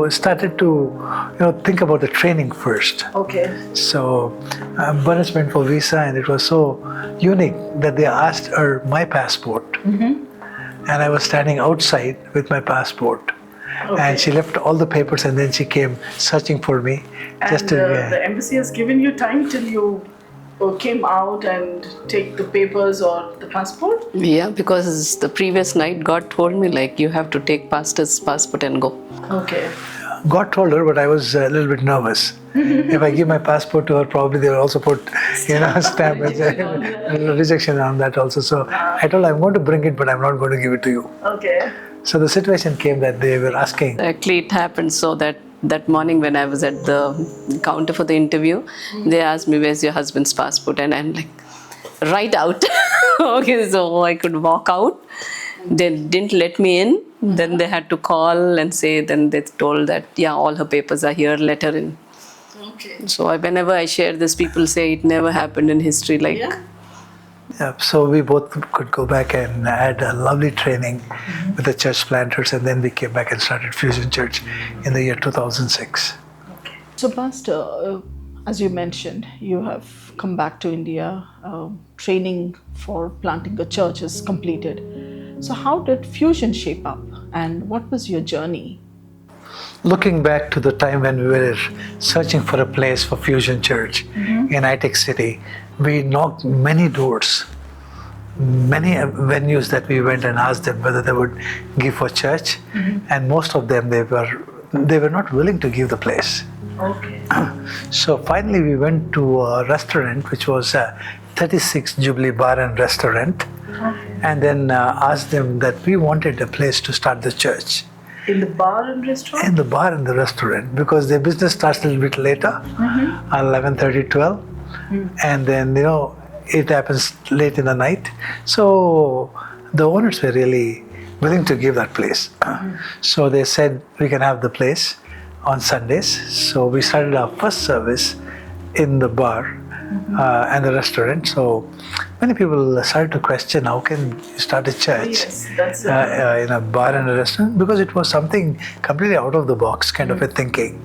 S4: started to think about the training first.
S1: Okay.
S4: So Bernest went for visa, and it was so unique that they asked her my passport, and I was standing outside with my passport,
S1: Okay.
S4: and she left all the papers, and then she came searching for me.
S1: And the embassy has given you time till you came out and take the papers or the passport?
S3: Yeah, because the previous night God told me like you have to take pastor's passport and go.
S1: Okay.
S4: God told her, but I was a little bit nervous. If I give my passport to her, probably they will also put, stamp rejection on that also. So I told her, I'm going to bring it, but I'm not going to give it to you.
S1: Okay.
S4: So the situation came that they were asking.
S3: Actually, it happened so that morning when I was at the counter for the interview, they asked me, where's your husband's passport? And I'm like, right out. Okay, so I could walk out. They didn't let me in. Then they had to call and say, then they told that, yeah, all her papers are here, let her in.
S1: Okay.
S3: So whenever I share this, people say it never happened in history. Like,
S4: Yeah, so we both could go back and had a lovely training with the church planters, and then we came back and started Fusion Church in the year 2006.
S1: So, Pastor, as you mentioned, you have come back to India. Training for planting a church is completed. So, how did Fusion shape up, and what was your journey?
S4: Looking back to the time when we were searching for a place for Fusion Church in Itech City, we knocked many doors, many venues that we went and asked them whether they would give for church, and most of them they were not willing to give the place.
S1: Okay.
S4: So finally we went to a restaurant which was 36 Jubilee Bar and Restaurant, and then asked them that we wanted a place to start the church.
S1: In the bar and restaurant?
S4: In the bar and the restaurant, because their business starts a little bit later, 11:30, 12, and then it happens late in the night. So the owners were really willing to give that place. So they said we can have the place on Sundays. So we started our first service in the bar and the restaurant. So many people started to question, how can you start a church in a bar and a restaurant? Because it was something completely out of the box kind of a thinking.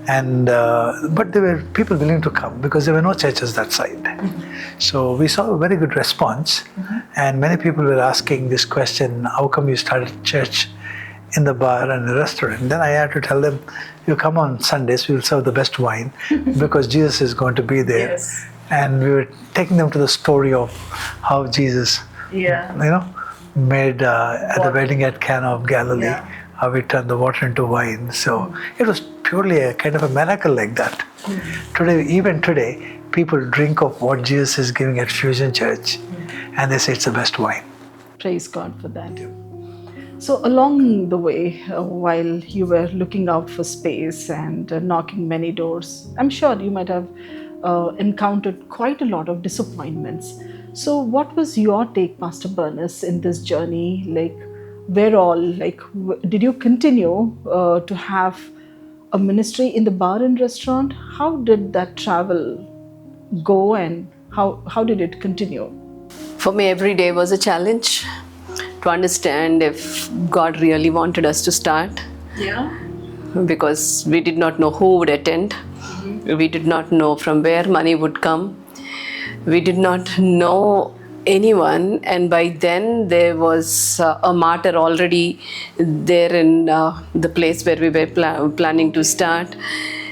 S4: And but there were people willing to come because there were no churches that side. So we saw a very good response, and many people were asking this question, how come you started church in the bar and the restaurant? Then I had to tell them, you come on Sundays, we will serve the best wine because Jesus is going to be there.
S1: Yes.
S4: And we were taking them to the story of how Jesus, made at the wedding at Cana of Galilee, how we turned the water into wine. So it was purely a kind of a miracle like that. Even today, people drink of what Jesus is giving at Fusion Church, and they say it's the best wine.
S1: Praise God for that. So along the way, while you were looking out for space and knocking many doors, I'm sure you might have encountered quite a lot of disappointments. So what was your take, Pastor Bernest, in this journey? Did you continue to have a ministry in the bar and restaurant? How did that travel go, and how did it continue?
S3: for me, every day was a challenge to understand if God really wanted us to start.
S1: Yeah.
S3: Because we did not know who would attend. We did not know from where money would come. We did not know anyone, and by then there was a martyr already there in the place where we were planning to start.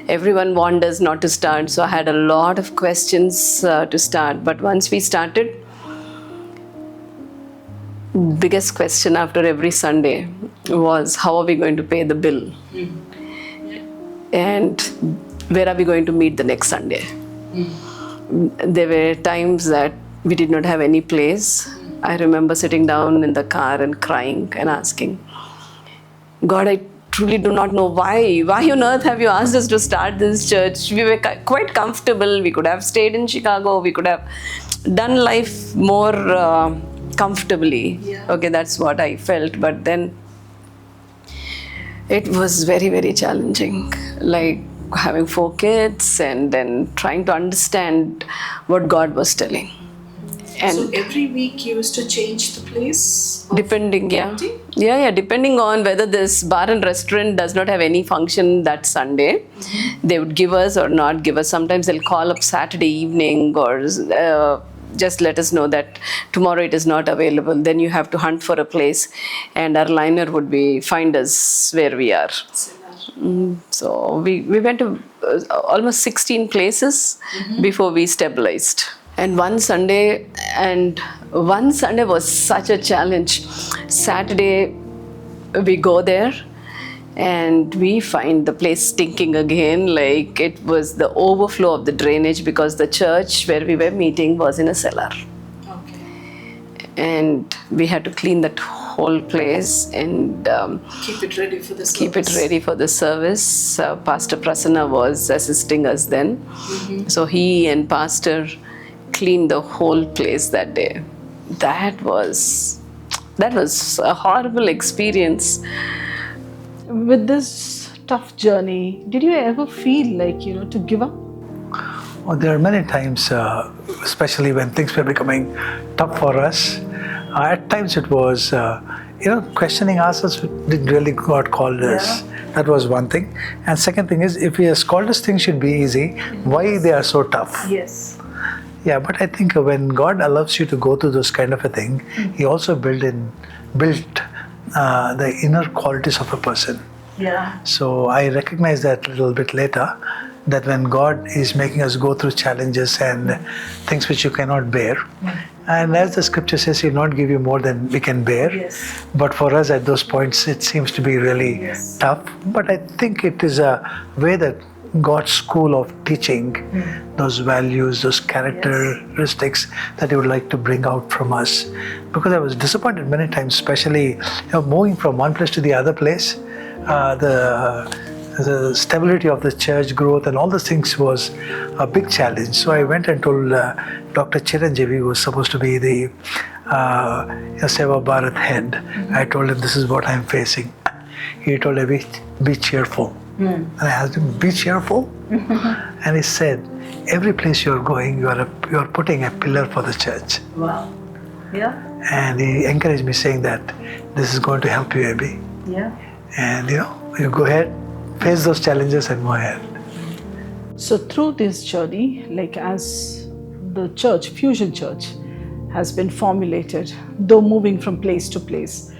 S3: Everyone warned us not to start, so I had a lot of questions to start. But once we started, biggest question after every Sunday was, how are we going to pay the bill? And where are we going to meet the next Sunday? There were times that we did not have any place. I remember sitting down in the car and crying and asking, God, I truly do not know why. Why on earth have you asked us to start this church? We were quite comfortable. We could have stayed in Chicago. We could have done life more comfortably.
S1: Yeah.
S3: Okay, that's what I felt. But then it was very, very challenging. Like having 4 kids and then trying to understand what God was telling. And
S1: So every week you used to change the place? of
S3: depending,
S1: acting?
S3: depending on whether this bar and restaurant does not have any function that Sunday, they would give us or not give us. Sometimes they'll call up Saturday evening or just let us know that tomorrow it is not available. Then you have to hunt for a place, and our liner would be find us where we are. So we went to almost 16 places before we stabilized. And one Sunday was such a challenge. Saturday, we go there and we find the place stinking again. Like it was the overflow of the drainage because the church where we were meeting was in a cellar.
S1: Okay.
S3: And we had to clean that whole place and
S1: Keep it ready for the service.
S3: keep it ready for the service. Pastor Prasanna was assisting us then. So he and Pastor cleaned the whole place that day. That was a horrible experience.
S1: With this tough journey, did you ever feel like, to give up?
S4: Well, there are many times, especially when things were becoming tough for us. At times it was, questioning ourselves, did really God called us? That was one thing. And second thing is, if He has called us, things should be easy. Why they are so tough?
S1: Yes.
S4: Yeah, but I think when God allows you to go through those kind of a thing, He also built the inner qualities of a person.
S1: Yeah.
S4: So I recognize that a little bit later, that when God is making us go through challenges and things which you cannot bear, and as the scripture says, He'll not give you more than we can bear.
S1: Yes.
S4: But for us at those points, it seems to be really tough. But I think it is a way that God's school of teaching those values, those characteristics that He would like to bring out from us. Because I was disappointed many times, especially moving from one place to the other place. The stability of the church growth and all those things was a big challenge. So I went and told Dr. Chiranjeevi, who was supposed to be the Seva Bharat head. I told him, this is what I'm facing. He told me, be cheerful. And I asked him, be cheerful? And he said, every place you're going, you are putting a pillar for the church.
S1: Wow. Yeah.
S4: And he encouraged me, saying that this is going to help you, Abby.
S1: Yeah.
S4: And you go ahead, face those challenges and go ahead.
S1: So through this journey, like as the church, Fusion Church, has been formulated, though moving from place to place,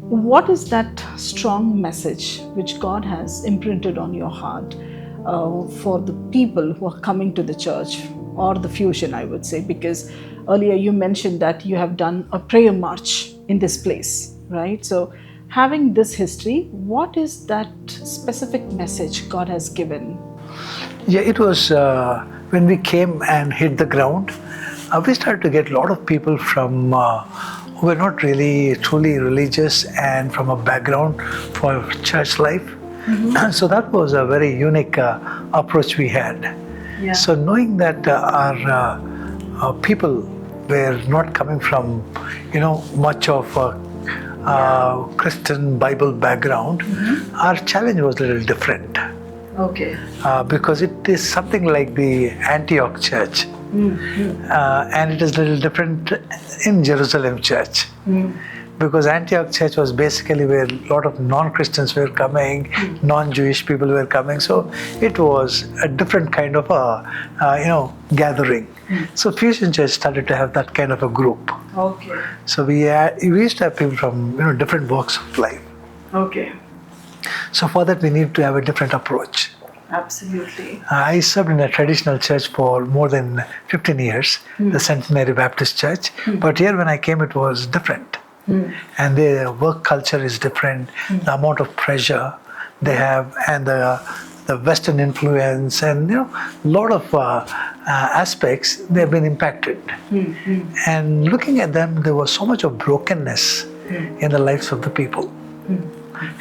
S1: what is that strong message which God has imprinted on your heart for the people who are coming to the church or the Fusion, I would say? Because earlier you mentioned that you have done a prayer march in this place, right? So having this history, what is that specific message God has given?
S4: Yeah, it was when we came and hit the ground, we started to get a lot of people from who were not really truly religious and from a background for church life. So that was a very unique approach we had.
S1: Yeah.
S4: So knowing that our people were not coming from, much of Christian Bible background, our challenge was a little different.
S1: Okay.
S4: Because it is something like the Antioch church. And it is a little different in Jerusalem church. Because Antioch church was basically where a lot of non-Christians were coming, non-Jewish people were coming. So it was a different kind of a, gathering. So Fusion Church started to have that kind of a group.
S1: Okay.
S4: So we used to have people from different walks of life.
S1: Okay.
S4: So for that we need to have a different approach.
S1: Absolutely.
S4: I served in a traditional church for more than 15 years, the Centenary Baptist Church. But here when I came, it was different. And their work culture is different. The amount of pressure they have and the Western influence and a lot of aspects, they've been impacted. And looking at them, there was so much of brokenness in the lives of the people.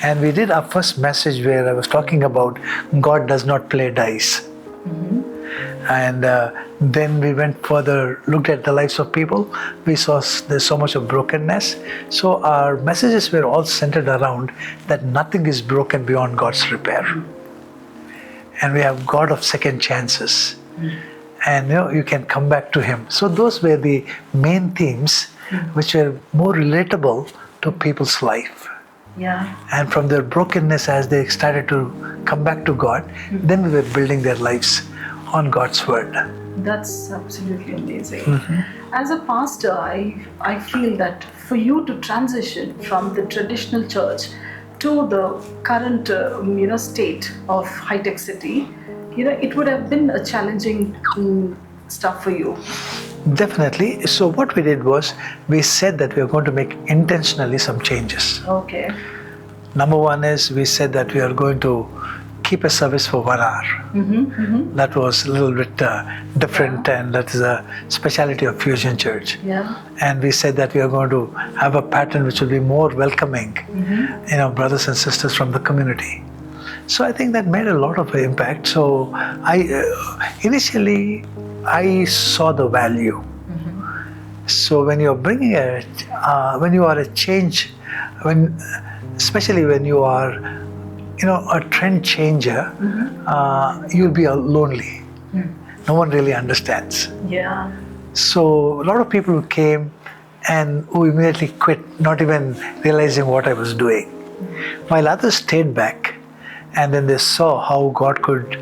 S4: And we did our first message where I was talking about God does not play dice. And then we went further, looked at the lives of people. We saw there's so much of brokenness. So our messages were all centered around that nothing is broken beyond God's repair. And we have God of second chances. and you can come back to Him. So those were the main themes which were more relatable to people's life.
S1: Yeah.
S4: And from their brokenness, as they started to come back to God, then we were building their lives on God's word.
S1: That's absolutely amazing. As a pastor, I feel that for you to transition from the traditional church to the current state of high-tech city, it would have been a challenging stuff for you.
S4: Definitely. So what we did was, we said that we are going to make intentionally some changes.
S1: Okay.
S4: Number one is, we said that we are going to keep a service for 1 hour. That was a little bit different, and that is a specialty of Fusion Church.
S1: Yeah.
S4: And we said that we are going to have a pattern which will be more welcoming, brothers and sisters from the community. So I think that made a lot of impact. So initially I saw the value. So when you're bringing when you are a change, especially when you are, a trend changer, you'll be lonely. No one really understands.
S1: Yeah.
S4: So a lot of people who came and who immediately quit, not even realizing what I was doing, while others stayed back, and then they saw how God could,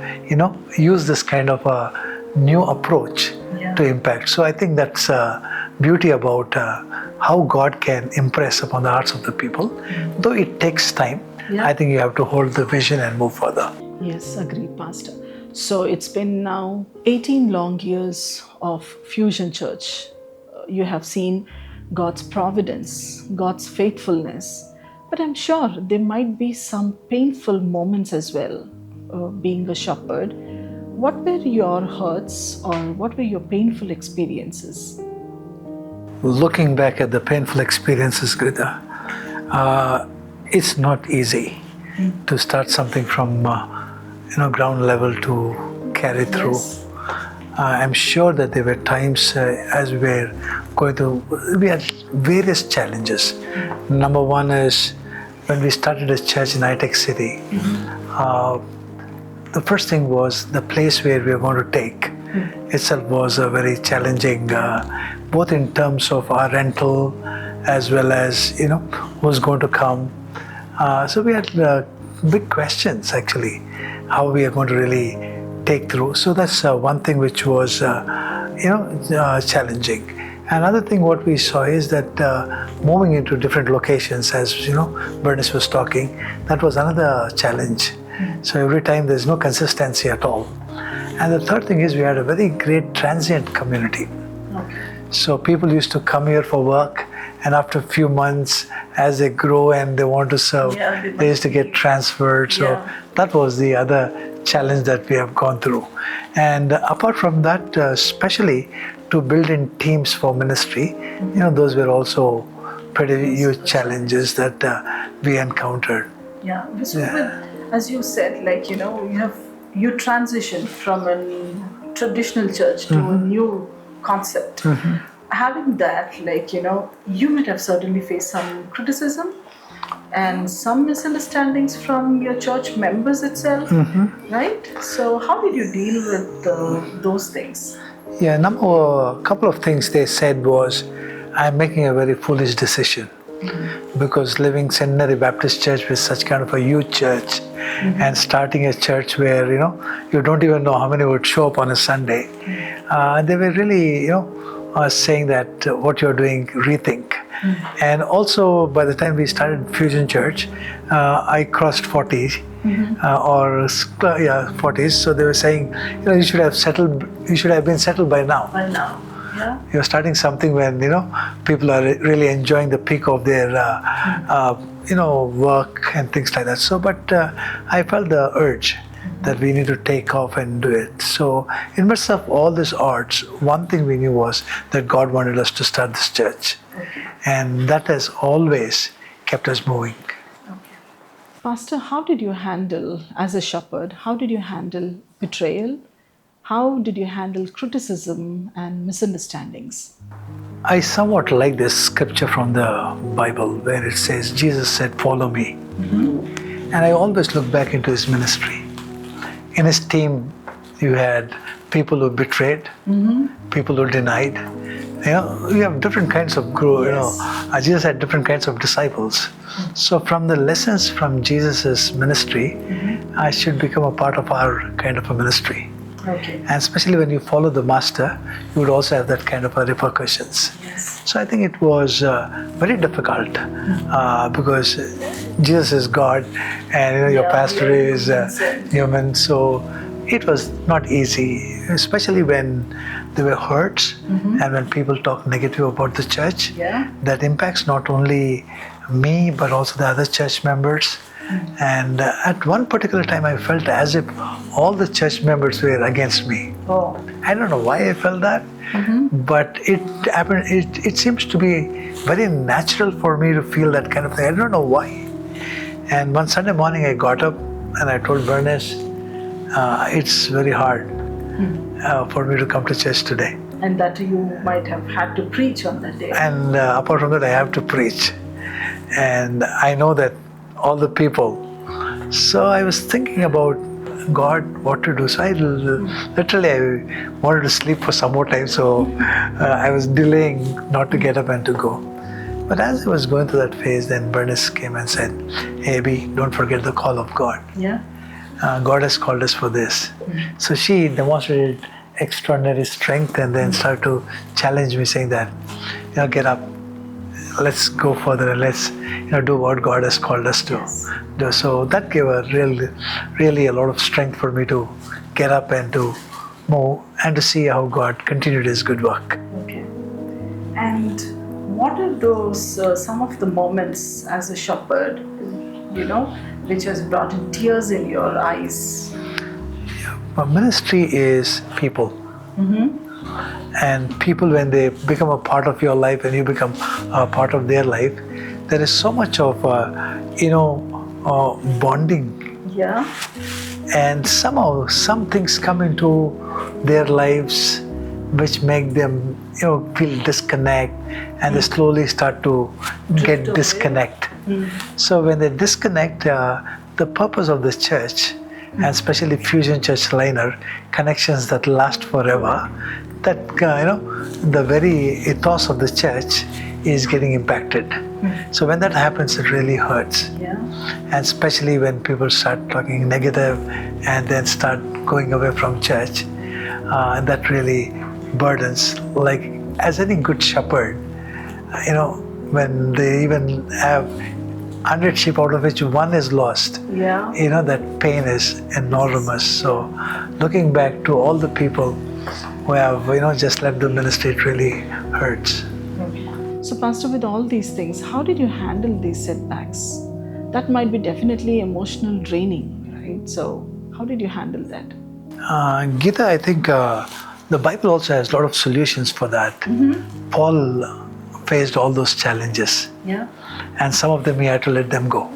S4: use this kind of a new approach to impact. So I think that's beauty about how God can impress upon the hearts of the people. Though it takes time, I think you have to hold the vision and move further.
S1: Yes, agreed, Pastor. So it's been now 18 long years of Fusion Church. You have seen God's providence, God's faithfulness, but I'm sure there might be some painful moments as well, being a shepherd. What were your hurts, or what were your painful experiences?
S4: Looking back at the painful experiences, Grita, it's not easy to start something from ground level to carry through.
S1: Yes.
S4: I'm sure that there were times as we were going through, we had various challenges. Number one is, when we started a church in high-tech city, the first thing was the place where we were going to take itself was a very challenging, both in terms of our rental as well as who's going to come. So we had big questions actually, how we are going to really take through. So that's one thing which was challenging. Another thing what we saw is that moving into different locations, as Bernest was talking, that was another challenge. So every time there's no consistency at all. And the third thing is, we had a very great transient community. So people used to come here for work, and after a few months, as they grow and they want to serve, they used to get transferred. So that was the other challenge that we have gone through. And apart from that, especially to build in teams for ministry, those were also pretty huge challenges that we encountered.
S1: Yeah. So as you said, you transitioned from a traditional church to a new concept. Having that, you might have certainly faced some criticism and some misunderstandings from your church members itself, right? So how did you deal with those things?
S4: Yeah, a couple of things they said was, I'm making a very foolish decision. Because living Centenary Baptist Church with such kind of a huge church, and starting a church where you don't even know how many would show up on a Sunday, they were really saying that what you're doing, rethink. And also, by the time we started Fusion Church, I crossed 40 40s. So they were saying, you should have been settled by now.
S1: By now. Yeah.
S4: You're starting something when people are really enjoying the peak of their work and things like that. So, but I felt the urge that we need to take off and do it. So, in midst of all these odds, one thing we knew was that God wanted us to start this church, and that has always kept us moving.
S1: Pastor, how did you handle, as a shepherd, how did you handle betrayal? How did you handle criticism and misunderstandings?
S4: I somewhat like this scripture from the Bible where it says, Jesus said, follow me. And I always look back into his ministry. In his team, You had people who betrayed, people who denied. You have different kinds of Jesus had different kinds of disciples. So from the lessons from Jesus's ministry, I should become a part of our kind of a ministry.
S1: Okay.
S4: And especially when you follow the master, you would also have that kind of repercussions.
S1: Yes.
S4: So I think it was very difficult because Jesus is God, and your pastor is human. So it was not easy, especially when there were hurts and when people talk negative about the church.
S1: Yeah.
S4: That impacts not only me but also the other church members. And at one particular time, I felt as if all the church members were against me.
S1: Oh.
S4: I don't know why I felt that, but it happened. It seems to be very natural for me to feel that kind of thing. I don't know why. And one Sunday morning, I got up and I told Bernest, it's very hard for me to come to church today.
S1: And that you might have had to preach on that day.
S4: And apart from that, I have to preach. And I know that all the people. So I was thinking about God, what to do. So I wanted to sleep for some more time. So I was delaying not to get up and to go. But as I was going through that phase, then Bernest came and said, "Hey, B, don't forget the call of God.
S1: Yeah.
S4: God has called us for this." So she demonstrated extraordinary strength and then started to challenge me, saying that, get up, let's go further and let's do what God has called us to do. So that gave a really a lot of strength for me to get up and to move and to see how God continued His good work.
S1: Okay. And what are those some of the moments as a shepherd, which has brought in tears in your eyes?
S4: Ministry is people. And people, when they become a part of your life and you become a part of their life, there is so much of bonding.
S1: Yeah.
S4: And somehow some things come into their lives which make them feel disconnect, and they slowly start to get
S1: away.
S4: disconnect. So when they disconnect, the purpose of the church, and especially Fusion Church Liner, connections that last forever, that the very ethos of the church is getting impacted. So when that happens, it really hurts.
S1: Yeah.
S4: And especially when people start talking negative and then start going away from church, that really burdens. Like, as any good shepherd, when they even have 100 sheep out of which one is lost, that pain is enormous. So looking back to all the people who have just left the ministry, it really hurts.
S1: So Pastor, with all these things, how did you handle these setbacks? That might be definitely emotional draining, right? So how did you handle that?
S4: Gita, I think the Bible also has a lot of solutions for that. Paul faced all those challenges.
S1: Yeah.
S4: And some of them he had to let them go.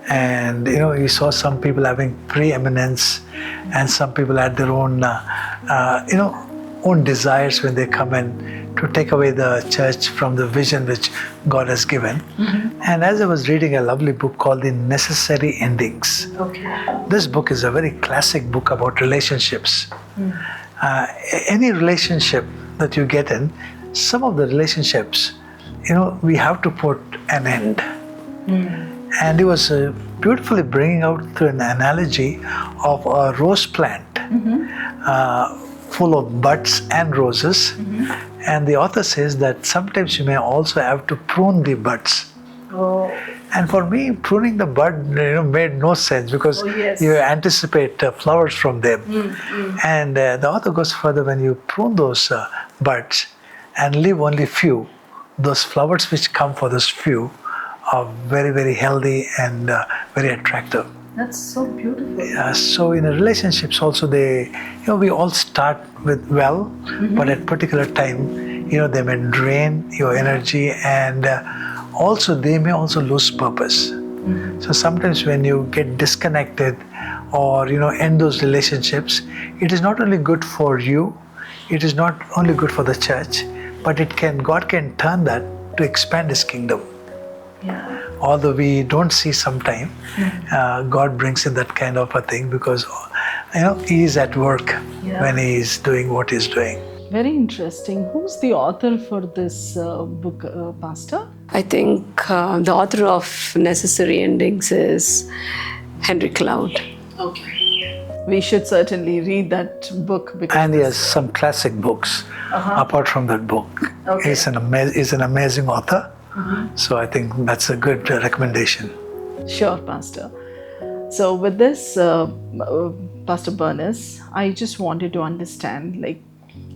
S4: And you saw some people having preeminence, and some people had their own own desires when they come in to take away the church from the vision which God has given. And as I was reading a lovely book called The Necessary Endings, this book is a very classic book about relationships. Any relationship that you get in, some of the relationships, we have to put an end. And he was beautifully bringing out through an analogy of a rose plant full of buds and roses. And the author says that sometimes you may also have to prune the buds.
S1: Oh.
S4: And for me, pruning the bud made no sense, because you anticipate flowers from them. And the author goes further: when you prune those buds and leave only few, those flowers which come for those few are very, very healthy and very attractive.
S1: That's so beautiful.
S4: Yeah, so in relationships also, we all start with but at particular time, they may drain your energy, and also they may also lose purpose. So sometimes when you get disconnected or end those relationships, it is not only good for you, it is not only good for the church, but God can turn that to expand His kingdom.
S1: Yeah.
S4: Although we don't see sometime, God brings in that kind of a thing, because he is at work
S1: Yeah.
S4: when he is doing what he's doing.
S1: Very interesting. Who's the author for this book, Pastor?
S3: I think the author of Necessary Endings is Henry Cloud.
S1: Okay. We should certainly read that book because
S4: And he has some classic books apart from that book.
S1: Okay.
S4: He's an amazing author. So I think that's a good recommendation.
S1: Sure, Pastor. So with this, Pastor Bernest, I just wanted to understand, like,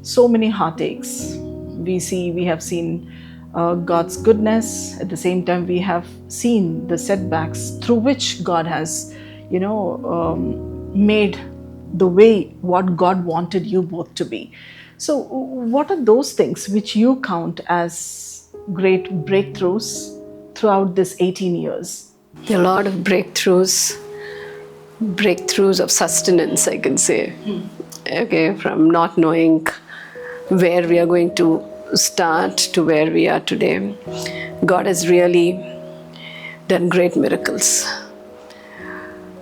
S1: so many heartaches. We have seen God's goodness. At the same time, we have seen the setbacks through which God has, made the way what God wanted you both to be. So what are those things which you count as great breakthroughs throughout this 18 years?
S3: There are a lot of breakthroughs of sustenance, I can say. Okay, from not knowing where we are going to start to where we are today. God has really done great miracles.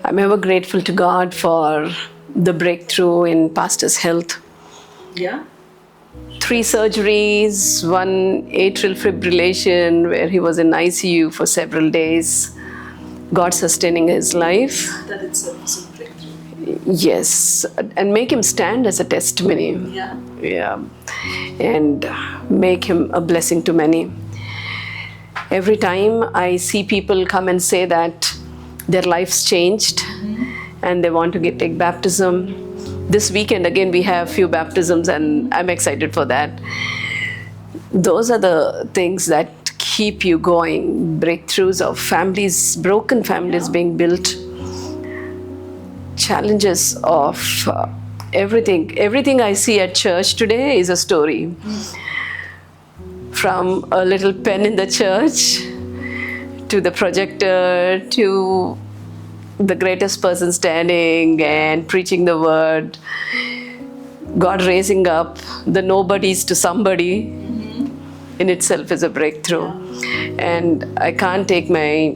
S3: I'm ever grateful to God for the breakthrough in Pastor's health.
S1: Yeah.
S3: 3 surgeries, 1 atrial fibrillation where he was in ICU for several days. God sustaining his life.
S1: That itself is a breakthrough.
S3: Yes, and make him stand as a testimony.
S1: Yeah.
S3: Yeah, and make him a blessing to many. Every time I see people come and say that their life's changed and they want to take baptism. This weekend again we have few baptisms and I'm excited for that. Those are the things that keep you going. Breakthroughs of families, broken families being built. Challenges of everything. Everything I see at church today is a story. From a little pen in the church to the projector to the greatest person standing and preaching the word. God raising up the nobodies to somebody in itself is a breakthrough. And I can't take my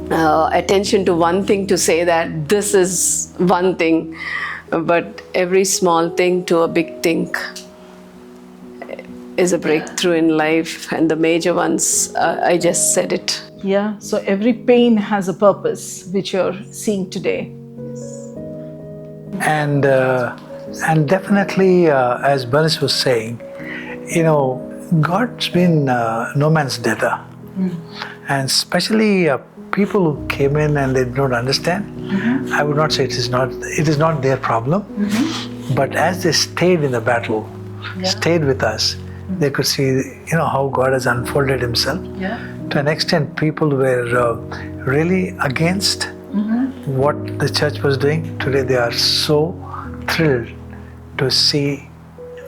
S3: attention to one thing to say that this is one thing, but every small thing to a big thing is a breakthrough in life, and the major ones, I just said it.
S1: Yeah. So every pain has a purpose, which you're seeing today.
S4: And definitely, as Bernest was saying, God's been no man's debtor. And especially people who came in and they don't understand, I would not say it is not their problem. But as they stayed in the battle, stayed with us, they could see, how God has unfolded himself. To an extent, people were really against what the church was doing. Today, they are so thrilled to see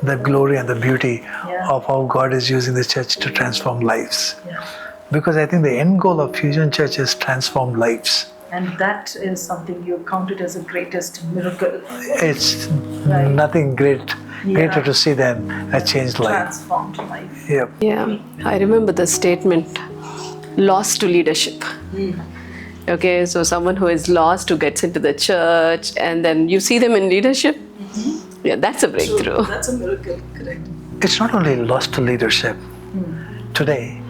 S4: the glory and the beauty of how God is using the church to transform lives. Because I think the end goal of Fusion Church is transform lives.
S1: And that is something you counted as the greatest miracle.
S4: It's nothing greater to see than a changed life.
S1: Transformed life.
S4: Yep.
S3: Yeah, I remember the statement, lost to leadership. Okay, so someone who is lost who gets into the church and then you see them in leadership. Yeah, that's a breakthrough.
S1: That's a miracle, correct.
S4: It's not only lost to leadership. Today,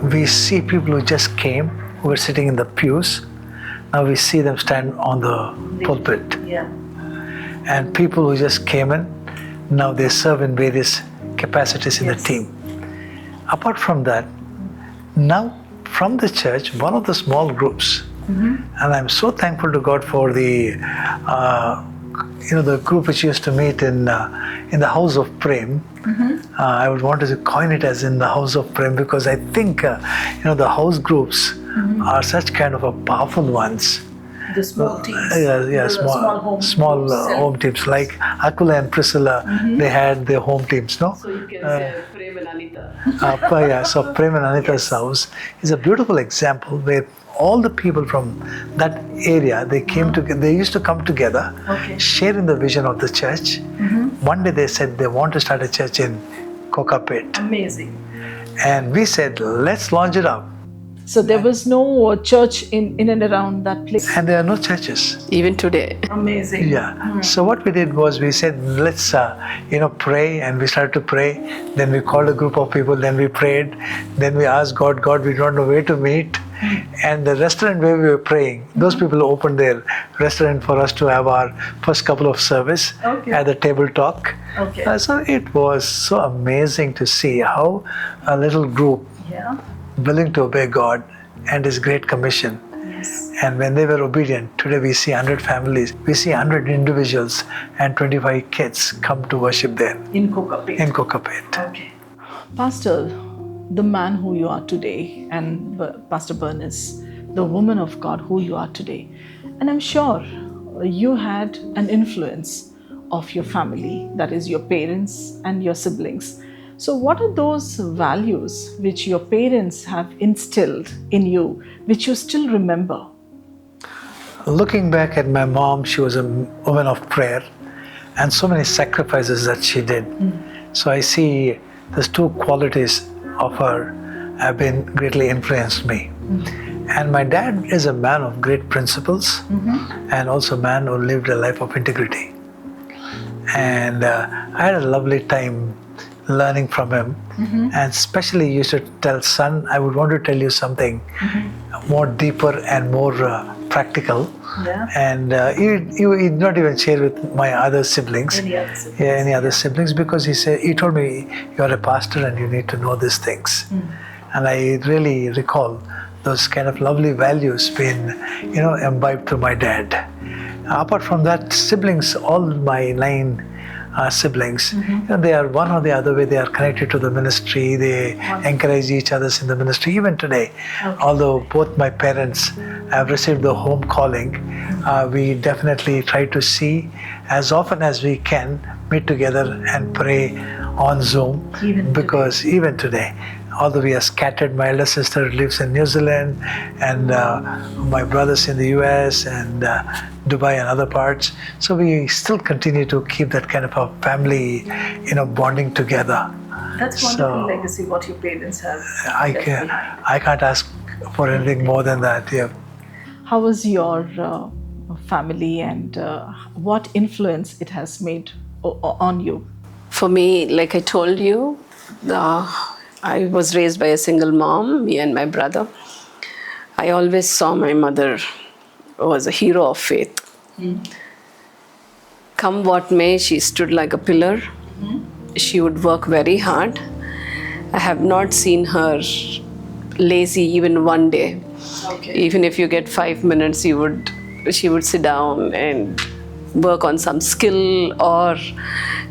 S4: we see people who just came, who were sitting in the pews. Now we see them stand on the pulpit.
S1: Yeah.
S4: And people who just came in, now they serve in various capacities in the team. Apart from that, now from the church, one of the small groups, and I'm so thankful to God for the the group which used to meet in the House of Prem. I would want to coin it as in the House of Prem, because I think the house groups are such kind of a powerful ones.
S1: The small teams.
S4: Small home teams like Akula and Priscilla. They had their home teams, no?
S3: So you can say Prem and Anita.
S4: So Prem and Anita's house is a beautiful example where all the people from that area, they came together. They used to come together, sharing the vision of the church. One day they said they want to start a church in Kokapet.
S1: Amazing.
S4: And we said, let's launch it up.
S1: So there was no church in and around that place.
S4: And there are no churches.
S3: Even today.
S1: Amazing.
S4: Yeah. So what we did was we said, let's pray, and we started to pray. Then we called a group of people. Then we prayed. Then we asked God, we don't know where to meet. And the restaurant where we were praying, those people opened their restaurant for us to have our first couple of service at the table talk.
S1: Okay.
S4: So it was so amazing to see how a little group willing to obey God and His Great Commission.
S1: Yes.
S4: And when they were obedient, today we see 100 families, we see 100 individuals and 25 kids come to worship there
S1: In Kokapet.
S4: in Kokapet.
S1: Okay. Pastor, the man who you are today, and Pastor Bernest, the woman of God who you are today, and I'm sure you had an influence of your family, that is your parents and your siblings. So what are those values which your parents have instilled in you, which you still remember?
S4: Looking back at my mom, she was a woman of prayer and so many sacrifices that she did. So I see those two qualities of her have been greatly influenced me. And my dad is a man of great principles and also a man who lived a life of integrity. And I had a lovely time learning from him. And especially he used to tell, son, I would want to tell you something more deeper and more practical. And he did not even share with my other siblings. Any other siblings, because he told me, you're a pastor and you need to know these things. And I really recall those kind of lovely values being, imbibed through my dad. Apart from that, siblings, all my 9 siblings, they are one or the other way, they are connected to the ministry, they encourage each other in the ministry. Even today, although both my parents have received the home calling, we definitely try to see as often as we can, meet together and pray on Zoom. Because even today, although we are scattered, my elder sister lives in New Zealand, and my brother's in the US and Dubai and other parts. So we still continue to keep that kind of a family, bonding together.
S1: That's wonderful legacy what your parents have.
S4: I can't ask for anything more than that. Yeah.
S1: How was your family, and what influence it has made on you?
S3: For me, like I told you, I was raised by a single mom, me and my brother. I always saw my mother was a hero of faith. Come what may, she stood like a pillar. She would work very hard. I have not seen her lazy even one day. Even if you get 5 minutes, she would sit down and work on some skill or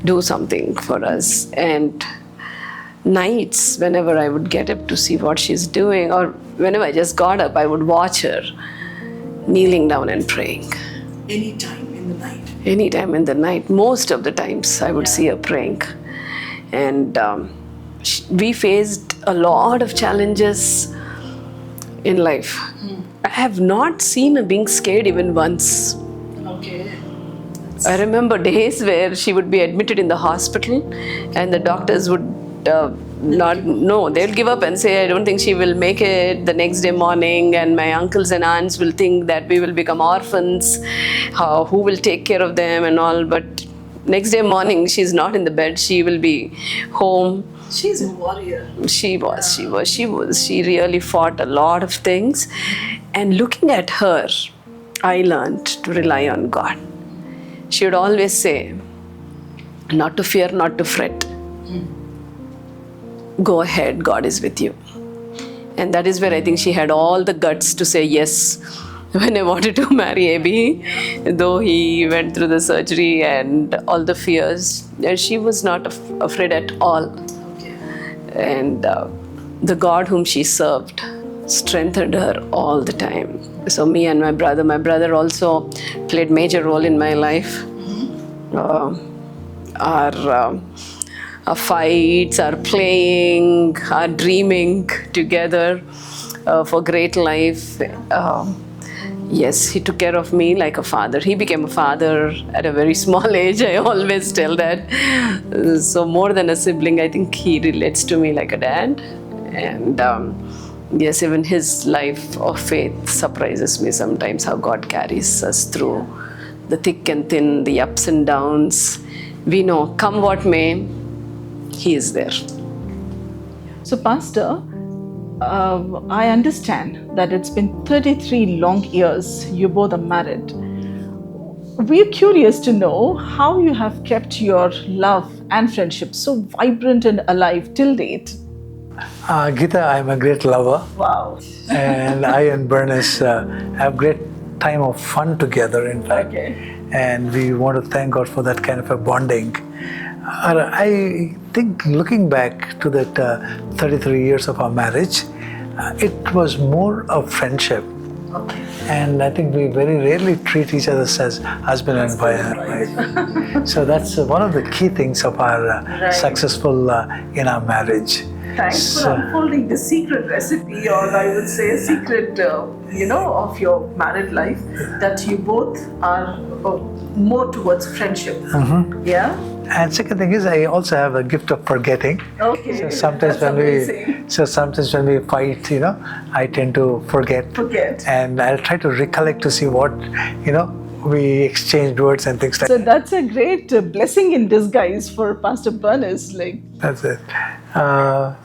S3: do something for us. And nights, whenever I would get up to see what she's doing, or whenever I just got up, I would watch her kneeling down and praying.
S1: Any time in the night?
S3: Any time in the night. Most of the times I would see her praying. And we faced a lot of challenges in life. I have not seen her being scared even once. I remember days where she would be admitted in the hospital and the doctors would they'll give up and say, I don't think she will make it the next day morning, and my uncles and aunts will think that we will become orphans, who will take care of them and all. But next day morning, she's not in the bed, she will be home.
S1: She's a warrior.
S3: She really fought a lot of things. And looking at her, I learned to rely on God. She would always say, not to fear, not to fret. Go ahead, God is with you. And that is where I think she had all the guts to say yes when I wanted to marry Abby, though he went through the surgery and all the fears. And she was not afraid at all. And the God whom she served strengthened her all the time. So me and my brother also played major role in my life. Our fights, our playing, our dreaming together for great life. Yes, he took care of me like a father. He became a father at a very small age. I always tell that. So more than a sibling, I think he relates to me like a dad. And yes, even his life of faith surprises me sometimes, how God carries us through the thick and thin, the ups and downs. We know, come what may, he is there.
S1: So, Pastor, I understand that it's been 33 long years you both are married. We're curious to know how you have kept your love and friendship so vibrant and alive till date.
S4: Gita, I'm a great lover.
S1: Wow.
S4: And I and Bernest have great time of fun together, in fact.
S1: Okay.
S4: And we want to thank God for that kind of a bonding. I think looking back to that 33 years of our marriage, it was more of friendship.
S1: Okay.
S4: And I think we very rarely treat each other as husband and wife. So that's one of the key things of our successful in our marriage.
S1: Thanks for unfolding the secret recipe, or I would say a secret, of your married life, that you both are more towards friendship. Yeah.
S4: And second thing is, I also have a gift of forgetting.
S1: Okay.
S4: So sometimes when we fight, I tend to forget. And I'll try to recollect to see what, we exchanged words and things like
S1: So
S4: that.
S1: that's a great blessing in disguise for Pastor Bernest.
S4: That's it.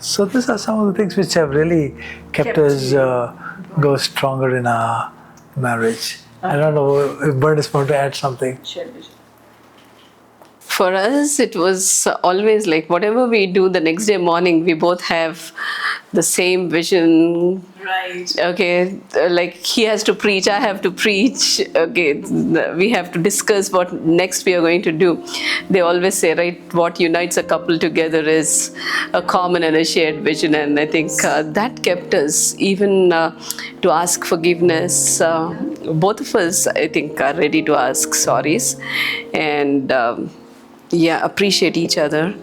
S4: So these are some of the things which have really kept us go stronger in our marriage. I don't know if Bernest want to add something.
S3: For us, it was always like whatever we do the next day morning, we both have the same vision.
S1: Right.
S3: Okay, like he has to preach, I have to preach. Okay, we have to discuss what next we are going to do. They always say, right, what unites a couple together is a common and a shared vision. And I think that kept us even to ask forgiveness. Both of us, I think, are ready to ask sorries and appreciate each other.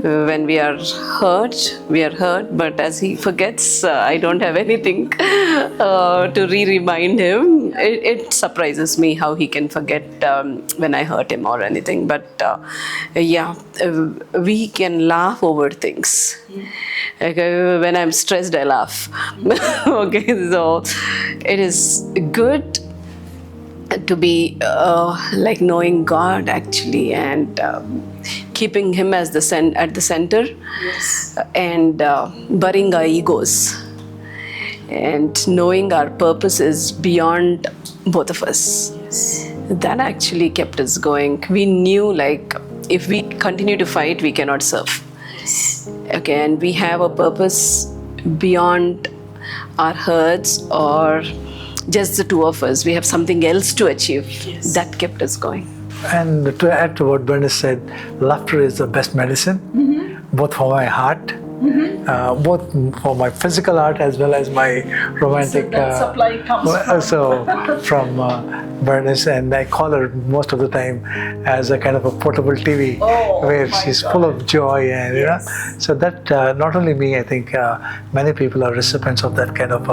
S3: When we are hurt, but as he forgets, I don't have anything to remind him. It surprises me how he can forget when I hurt him or anything. But we can laugh over things. Okay, when I'm stressed, I laugh. Okay, so it is good to be like knowing God actually, and keeping Him as at the center, and burying our egos, and knowing our purpose is beyond both of us. That actually kept us going. We knew, like, if we continue to fight, we cannot serve. Okay, and we have a purpose beyond our hurts or just the two of us. We have something else to achieve. That kept us going.
S4: And to add to what Bernest said, laughter is the best medicine, both for my heart, both for my physical heart as well as my romantic.
S1: So that supply comes
S4: from Bernest, and I call her most of the time as a kind of a portable TV, where she's full of joy, and so that not only me, I think many people are recipients of that kind of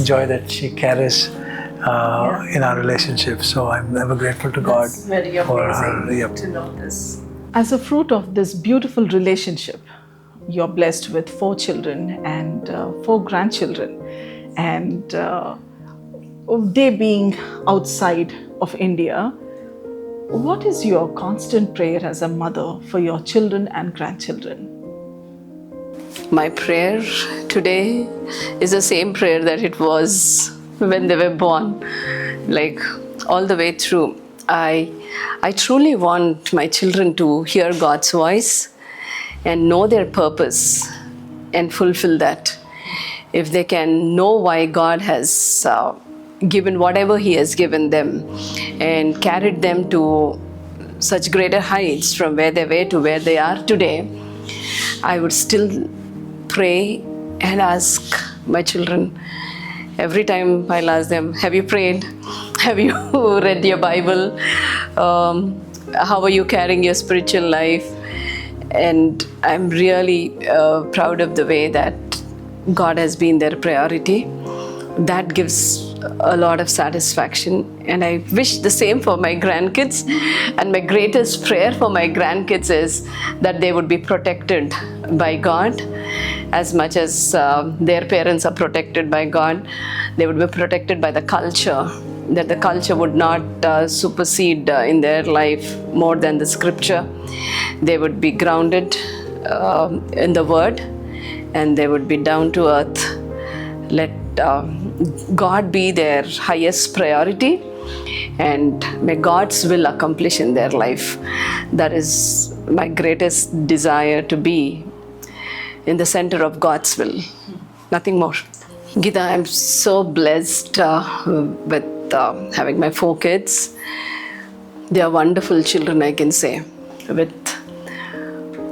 S4: joy that she carries in our relationship. So I'm ever grateful to God for her.
S1: To know this. As a fruit of this beautiful relationship, you're blessed with 4 children and 4 grandchildren, and they being outside of India. What is your constant prayer as a mother for your children and grandchildren?
S3: My prayer today is the same prayer that it was when they were born, like all the way through. I truly want my children to hear God's voice and know their purpose and fulfill that. If they can know why God has given whatever He has given them and carried them to such greater heights from where they were to where they are today, I would still pray and ask my children. Every time I'll ask them, have you prayed? Have you read your Bible? How are you carrying your spiritual life? And I'm really proud of the way that God has been their priority. That gives a lot of satisfaction, and I wish the same for my grandkids. And my greatest prayer for my grandkids is that they would be protected by God as much as their parents are protected by God. They would be protected by the culture, that the culture would not supersede in their life more than the scripture. They would be grounded in the word, and they would be down to earth. Let God be their highest priority, and may God's will accomplish in their life. That is my greatest desire, to be in the center of God's will. Nothing more. Gita, I'm so blessed with having my 4 kids. They are wonderful children, I can say, with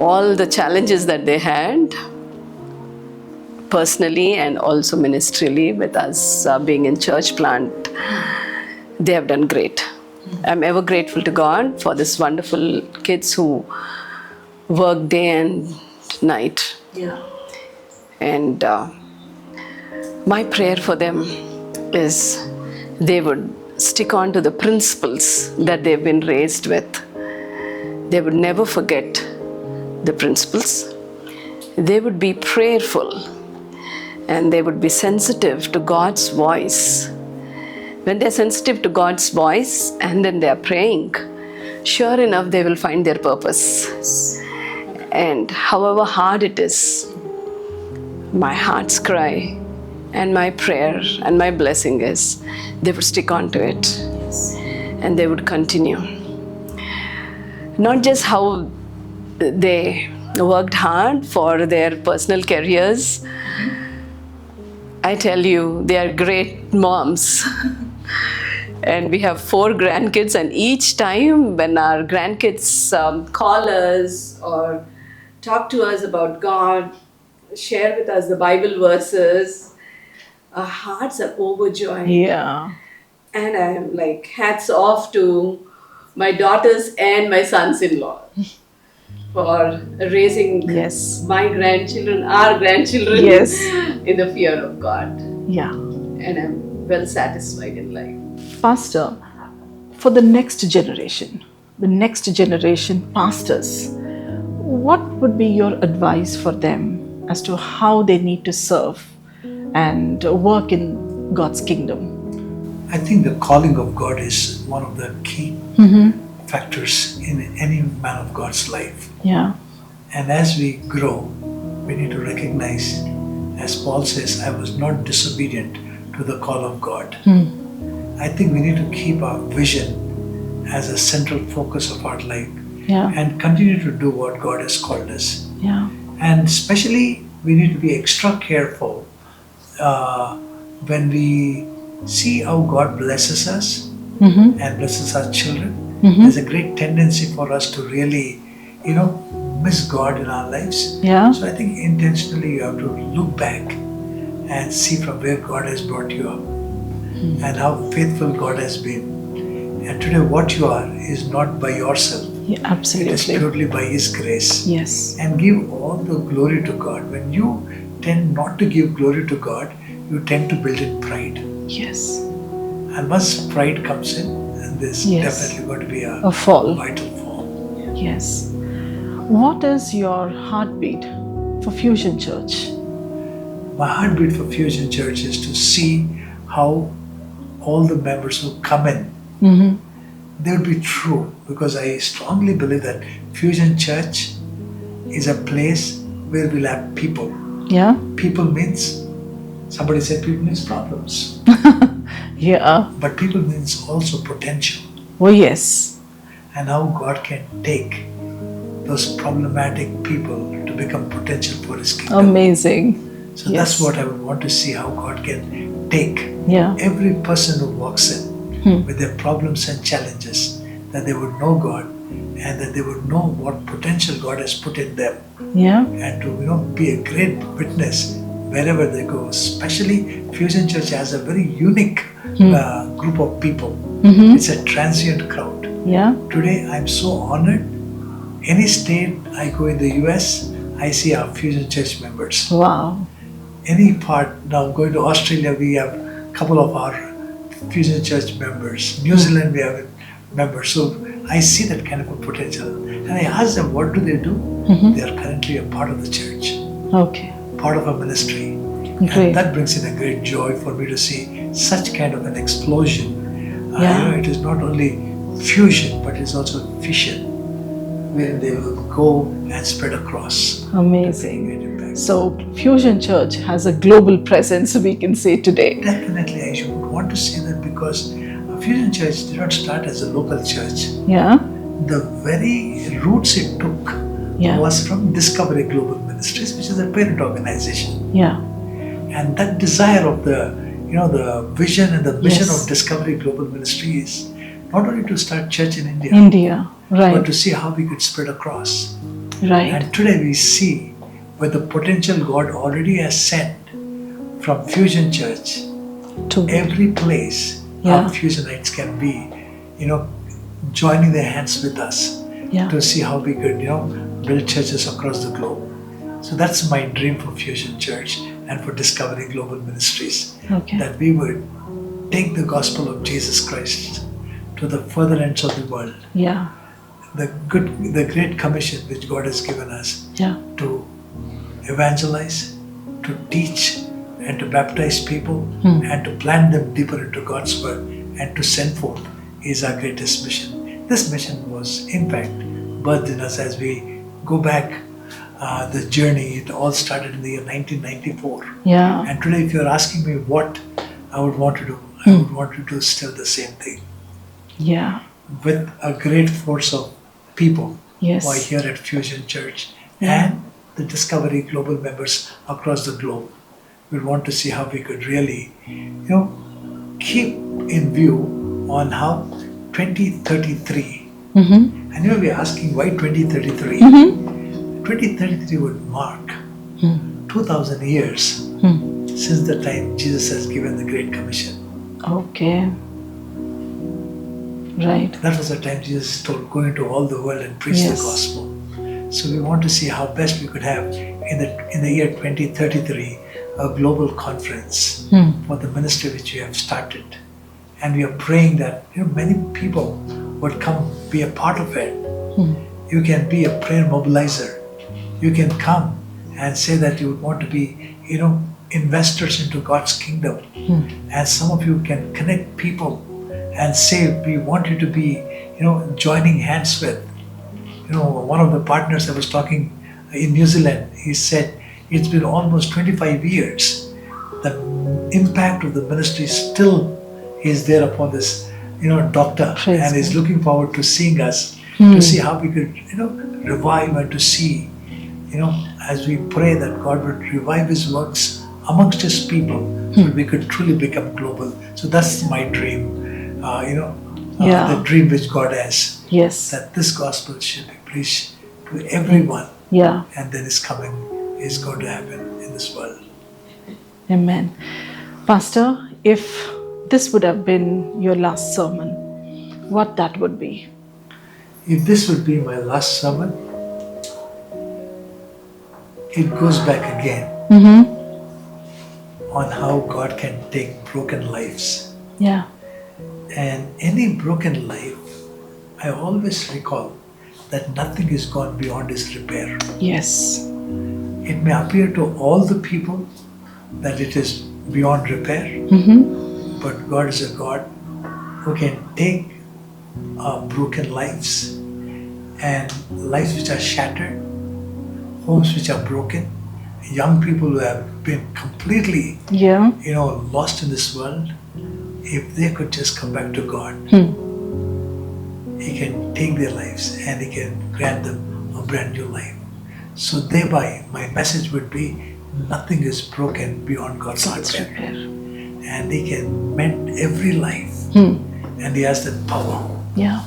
S3: all the challenges that they had personally and also ministerially, with us being in church plant. They have done great. I'm ever grateful to God for this wonderful kids who work day and night.
S1: Yeah.
S3: And my prayer for them is they would stick on to the principles that they've been raised with. They would never forget the principles. They would be prayerful, and they would be sensitive to God's voice. When they're sensitive to God's voice and then they're praying, sure enough they will find their purpose. And however hard it is, my heart's cry and my prayer and my blessing is they would stick on to it, and they would continue. Not just how they worked hard for their personal careers. I tell you, they are great moms. And we have 4 grandkids, and each time when our grandkids call us or talk to us about God, share with us the Bible verses, our hearts are overjoyed.
S1: Yeah.
S3: And I am like, hats off to my daughters and my sons-in-law for raising
S1: Yes.
S3: my grandchildren, our grandchildren,
S1: Yes.
S3: in the fear of God.
S1: Yeah.
S3: And I'm well satisfied in life.
S1: Pastor, for the next generation pastors, what would be your advice for them as to how they need to serve and work in God's kingdom?
S2: I think the calling of God is one of the key factors in any man of God's life.
S1: Yeah.
S2: And as we grow, we need to recognize, as Paul says, I was not disobedient to the call of God. I think we need to keep our vision as a central focus of our life,
S1: Yeah.
S2: and continue to do what God has called us.
S1: Yeah.
S2: And especially, we need to be extra careful when we see how God blesses us and blesses our children. There's a great tendency for us to really, miss God in our lives.
S1: Yeah.
S2: So I think intentionally you have to look back and see from where God has brought you up and how faithful God has been. And today what you are is not by yourself.
S1: Yeah,
S2: It is
S1: absolutely.
S2: purely by His grace.
S1: Yes.
S2: And give all the glory to God. When you tend not to give glory to God, you tend to build in pride.
S1: Yes.
S2: And once pride comes in, and there's
S1: Yes.
S2: definitely going to be
S1: A fall.
S2: vital fall.
S1: Yes. What is your heartbeat for Fusion Church?
S2: My heartbeat for Fusion Church is to see how all the members who come in, they will be true, because I strongly believe that Fusion Church is a place where we'll have people.
S1: Yeah.
S2: People means, somebody said people means problems,
S1: Yeah.
S2: but people means also potential,
S1: Oh, yes.
S2: and how God can take those problematic people to become potential for His kingdom.
S1: Amazing.
S2: So
S1: Yes.
S2: that's what I would want to see, how God can take
S1: Yeah.
S2: every person who walks in with their problems and challenges, that they would know God and that they would know what potential God has put in them,
S1: Yeah.
S2: and to be a great witness wherever they go. Especially Fusion Church has a very unique group of people. It's a transient crowd.
S1: Yeah.
S2: Today I'm so honored. Any state I go in the US, I see our Fusion Church members.
S1: Wow.
S2: Any part, now going to Australia, we have a couple of our Fusion Church members. New Zealand, we have members. So I see that kind of a potential. And I ask them, what do? They are currently a part of the church,
S1: Okay.
S2: part of a ministry.
S1: Great.
S2: And that brings in a great joy for me to see such kind of an explosion.
S1: Yeah.
S2: It is not only fusion, but it's also fission, where they will go and spread across.
S1: Amazing.
S2: Great impact.
S1: So, Fusion Church has a global presence, we can say today.
S2: Definitely, I should want to say that because Fusion Church did not start as a local church.
S1: Yeah.
S2: The very roots it took
S1: Yeah.
S2: was from Discovery Global Ministries, which is a parent organization.
S1: Yeah.
S2: And that desire of the vision and the mission
S1: Yes.
S2: of Discovery Global Ministry is not only to start church in India,
S1: India.
S2: but
S1: Right.
S2: to see how we could spread across.
S1: Right.
S2: And today we see with the potential God already has sent from Fusion Church,
S1: To
S2: every place
S1: Yeah.
S2: how Fusionites can be, joining their hands with us
S1: Yeah.
S2: to see how we could, build churches across the globe. So that's my dream for Fusion Church and for Discovery Global Ministries,
S1: Okay.
S2: that we would take the gospel of Jesus Christ to the further ends of the world.
S1: Yeah.
S2: The great commission which God has given us
S1: Yeah.
S2: to evangelize, to teach, and to baptize people, and to plant them deeper into God's word, and to send forth is our greatest mission. This mission was, in fact, birthed in us as we go back the journey. It all started in the year 1994.
S1: Yeah.
S2: And today, if you're asking me what I would want to do, I would want to do still the same thing
S1: Yeah.
S2: with a great force of people
S1: Yes.
S2: who are here at Fusion Church
S1: Yeah.
S2: and the Discovery Global members across the globe. We want to see how we could really, keep in view on how 2033.
S1: Mm-hmm.
S2: And you may be asking why 2033? 2033 would mark 2000 years since the time Jesus has given the Great Commission.
S1: Okay. Right.
S2: That was the time Jesus told, go into all the world and preach
S1: Yes.
S2: the gospel. So we want to see how best we could have in the year 2033 a global conference for the ministry which we have started. And we are praying that many people would come be a part of it. You can be a prayer mobilizer. You can come and say that you would want to be, investors into God's kingdom. And some of you can connect people and say, we want you to be, joining hands with. One of the partners I was talking in New Zealand, he said, it's been almost 25 years. The impact of the ministry still is there upon this, doctor,
S1: Praise
S2: and is
S1: God.
S2: looking forward to seeing us, to see how we could, revive and to see, as we pray that God would revive His works amongst His people, so that we could truly become global. So that's my dream,
S1: Yeah.
S2: the dream which God has,
S1: Yes.
S2: that this gospel should be preached to everyone,
S1: Yeah.
S2: and then His coming is going to happen in this world.
S1: Amen. Pastor, if this would have been your last sermon, what that would be?
S2: If this would be my last sermon, it goes back again on how God can take broken lives.
S1: Yeah.
S2: And any broken life, I always recall that nothing is gone beyond its repair.
S1: Yes.
S2: It may appear to all the people that it is beyond repair, but God is a God who can take broken lives and lives which are shattered, homes which are broken, young people who have been completely,
S1: Yeah.
S2: lost in this world. If they could just come back to God, He can take their lives and He can grant them a brand new life. So thereby, my message would be, nothing is broken beyond God's repair.
S1: Repair.
S2: And He can mend every life. And He has that power.
S1: Yeah.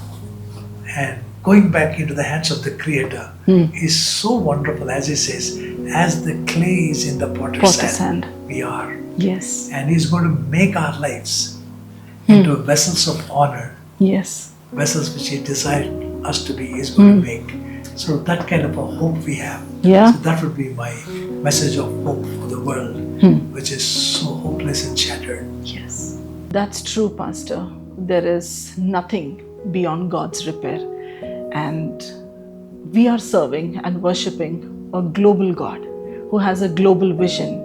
S2: And going back into the hands of the Creator is so wonderful, as He says, as the clay is in the potter's
S1: Potter's
S2: hand,
S1: hand.
S2: we are.
S1: Yes.
S2: And He's going to make our lives into vessels of honor,
S1: Yes.
S2: vessels which He desired us to be, He's going to make. So that kind of a hope we have.
S1: Yeah.
S2: So that would be my message of hope for the world, which is so hopeless and shattered.
S1: Yes. That's true, Pastor. There is nothing beyond God's repair. And we are serving and worshipping a global God who has a global vision.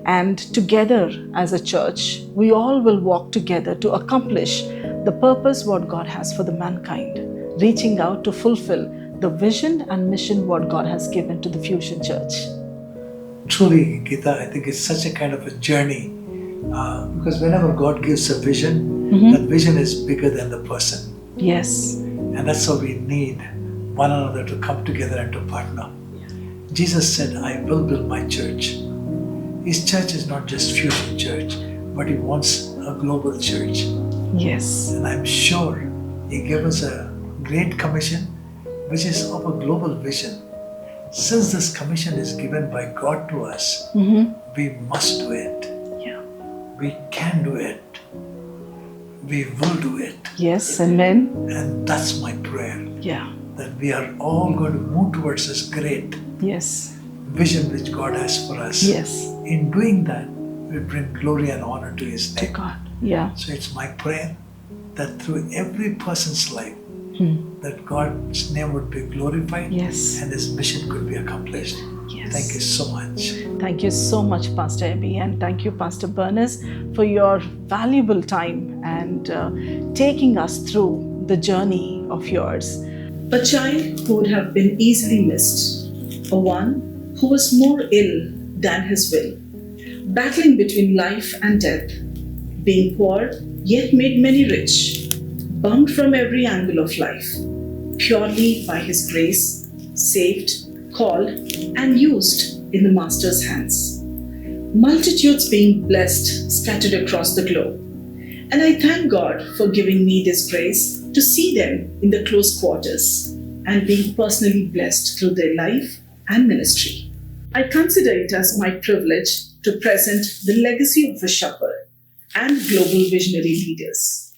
S1: And together as a church, we all will walk together to accomplish the purpose what God has for the mankind, reaching out to fulfill the vision and mission what God has given to the Fusion Church.
S2: Truly, Gita, I think it's such a kind of a journey because whenever God gives a vision, that vision is bigger than the person.
S1: Yes.
S2: And that's why we need one another to come together and to partner. Jesus said, I will build my church. His church is not just Fusion Church, but he wants a global church.
S1: Yes.
S2: And I'm sure he gave us a great commission, which is of a global vision. Since this commission is given by God to us, we must do it.
S1: Yeah.
S2: We can do it. We will do it.
S1: Yes. Amen.
S2: And that's my prayer,
S1: Yeah.
S2: that we are all going to move towards this great
S1: Yes.
S2: vision which God has for us.
S1: Yes.
S2: In doing that, we bring glory and honor to His
S1: To
S2: name.
S1: God. Yeah.
S2: So it's my prayer that through every person's life, that God's name would be glorified
S1: Yes.
S2: and His mission could be accomplished.
S1: Yes.
S2: Thank you so much.
S1: Thank you so much, Pastor Abby, and thank you, Pastor Bernest, for your valuable time and taking us through the journey of yours. A child who would have been easily missed, a one who was more ill than his will, battling between life and death, being poor yet made many rich, bummed from every angle of life, purely by His grace, saved, called, and used in the Master's hands. Multitudes being blessed scattered across the globe. And I thank God for giving me this grace to see them in the close quarters and being personally blessed through their life and ministry. I consider it as my privilege to present the legacy of a shepherd and global visionary leaders.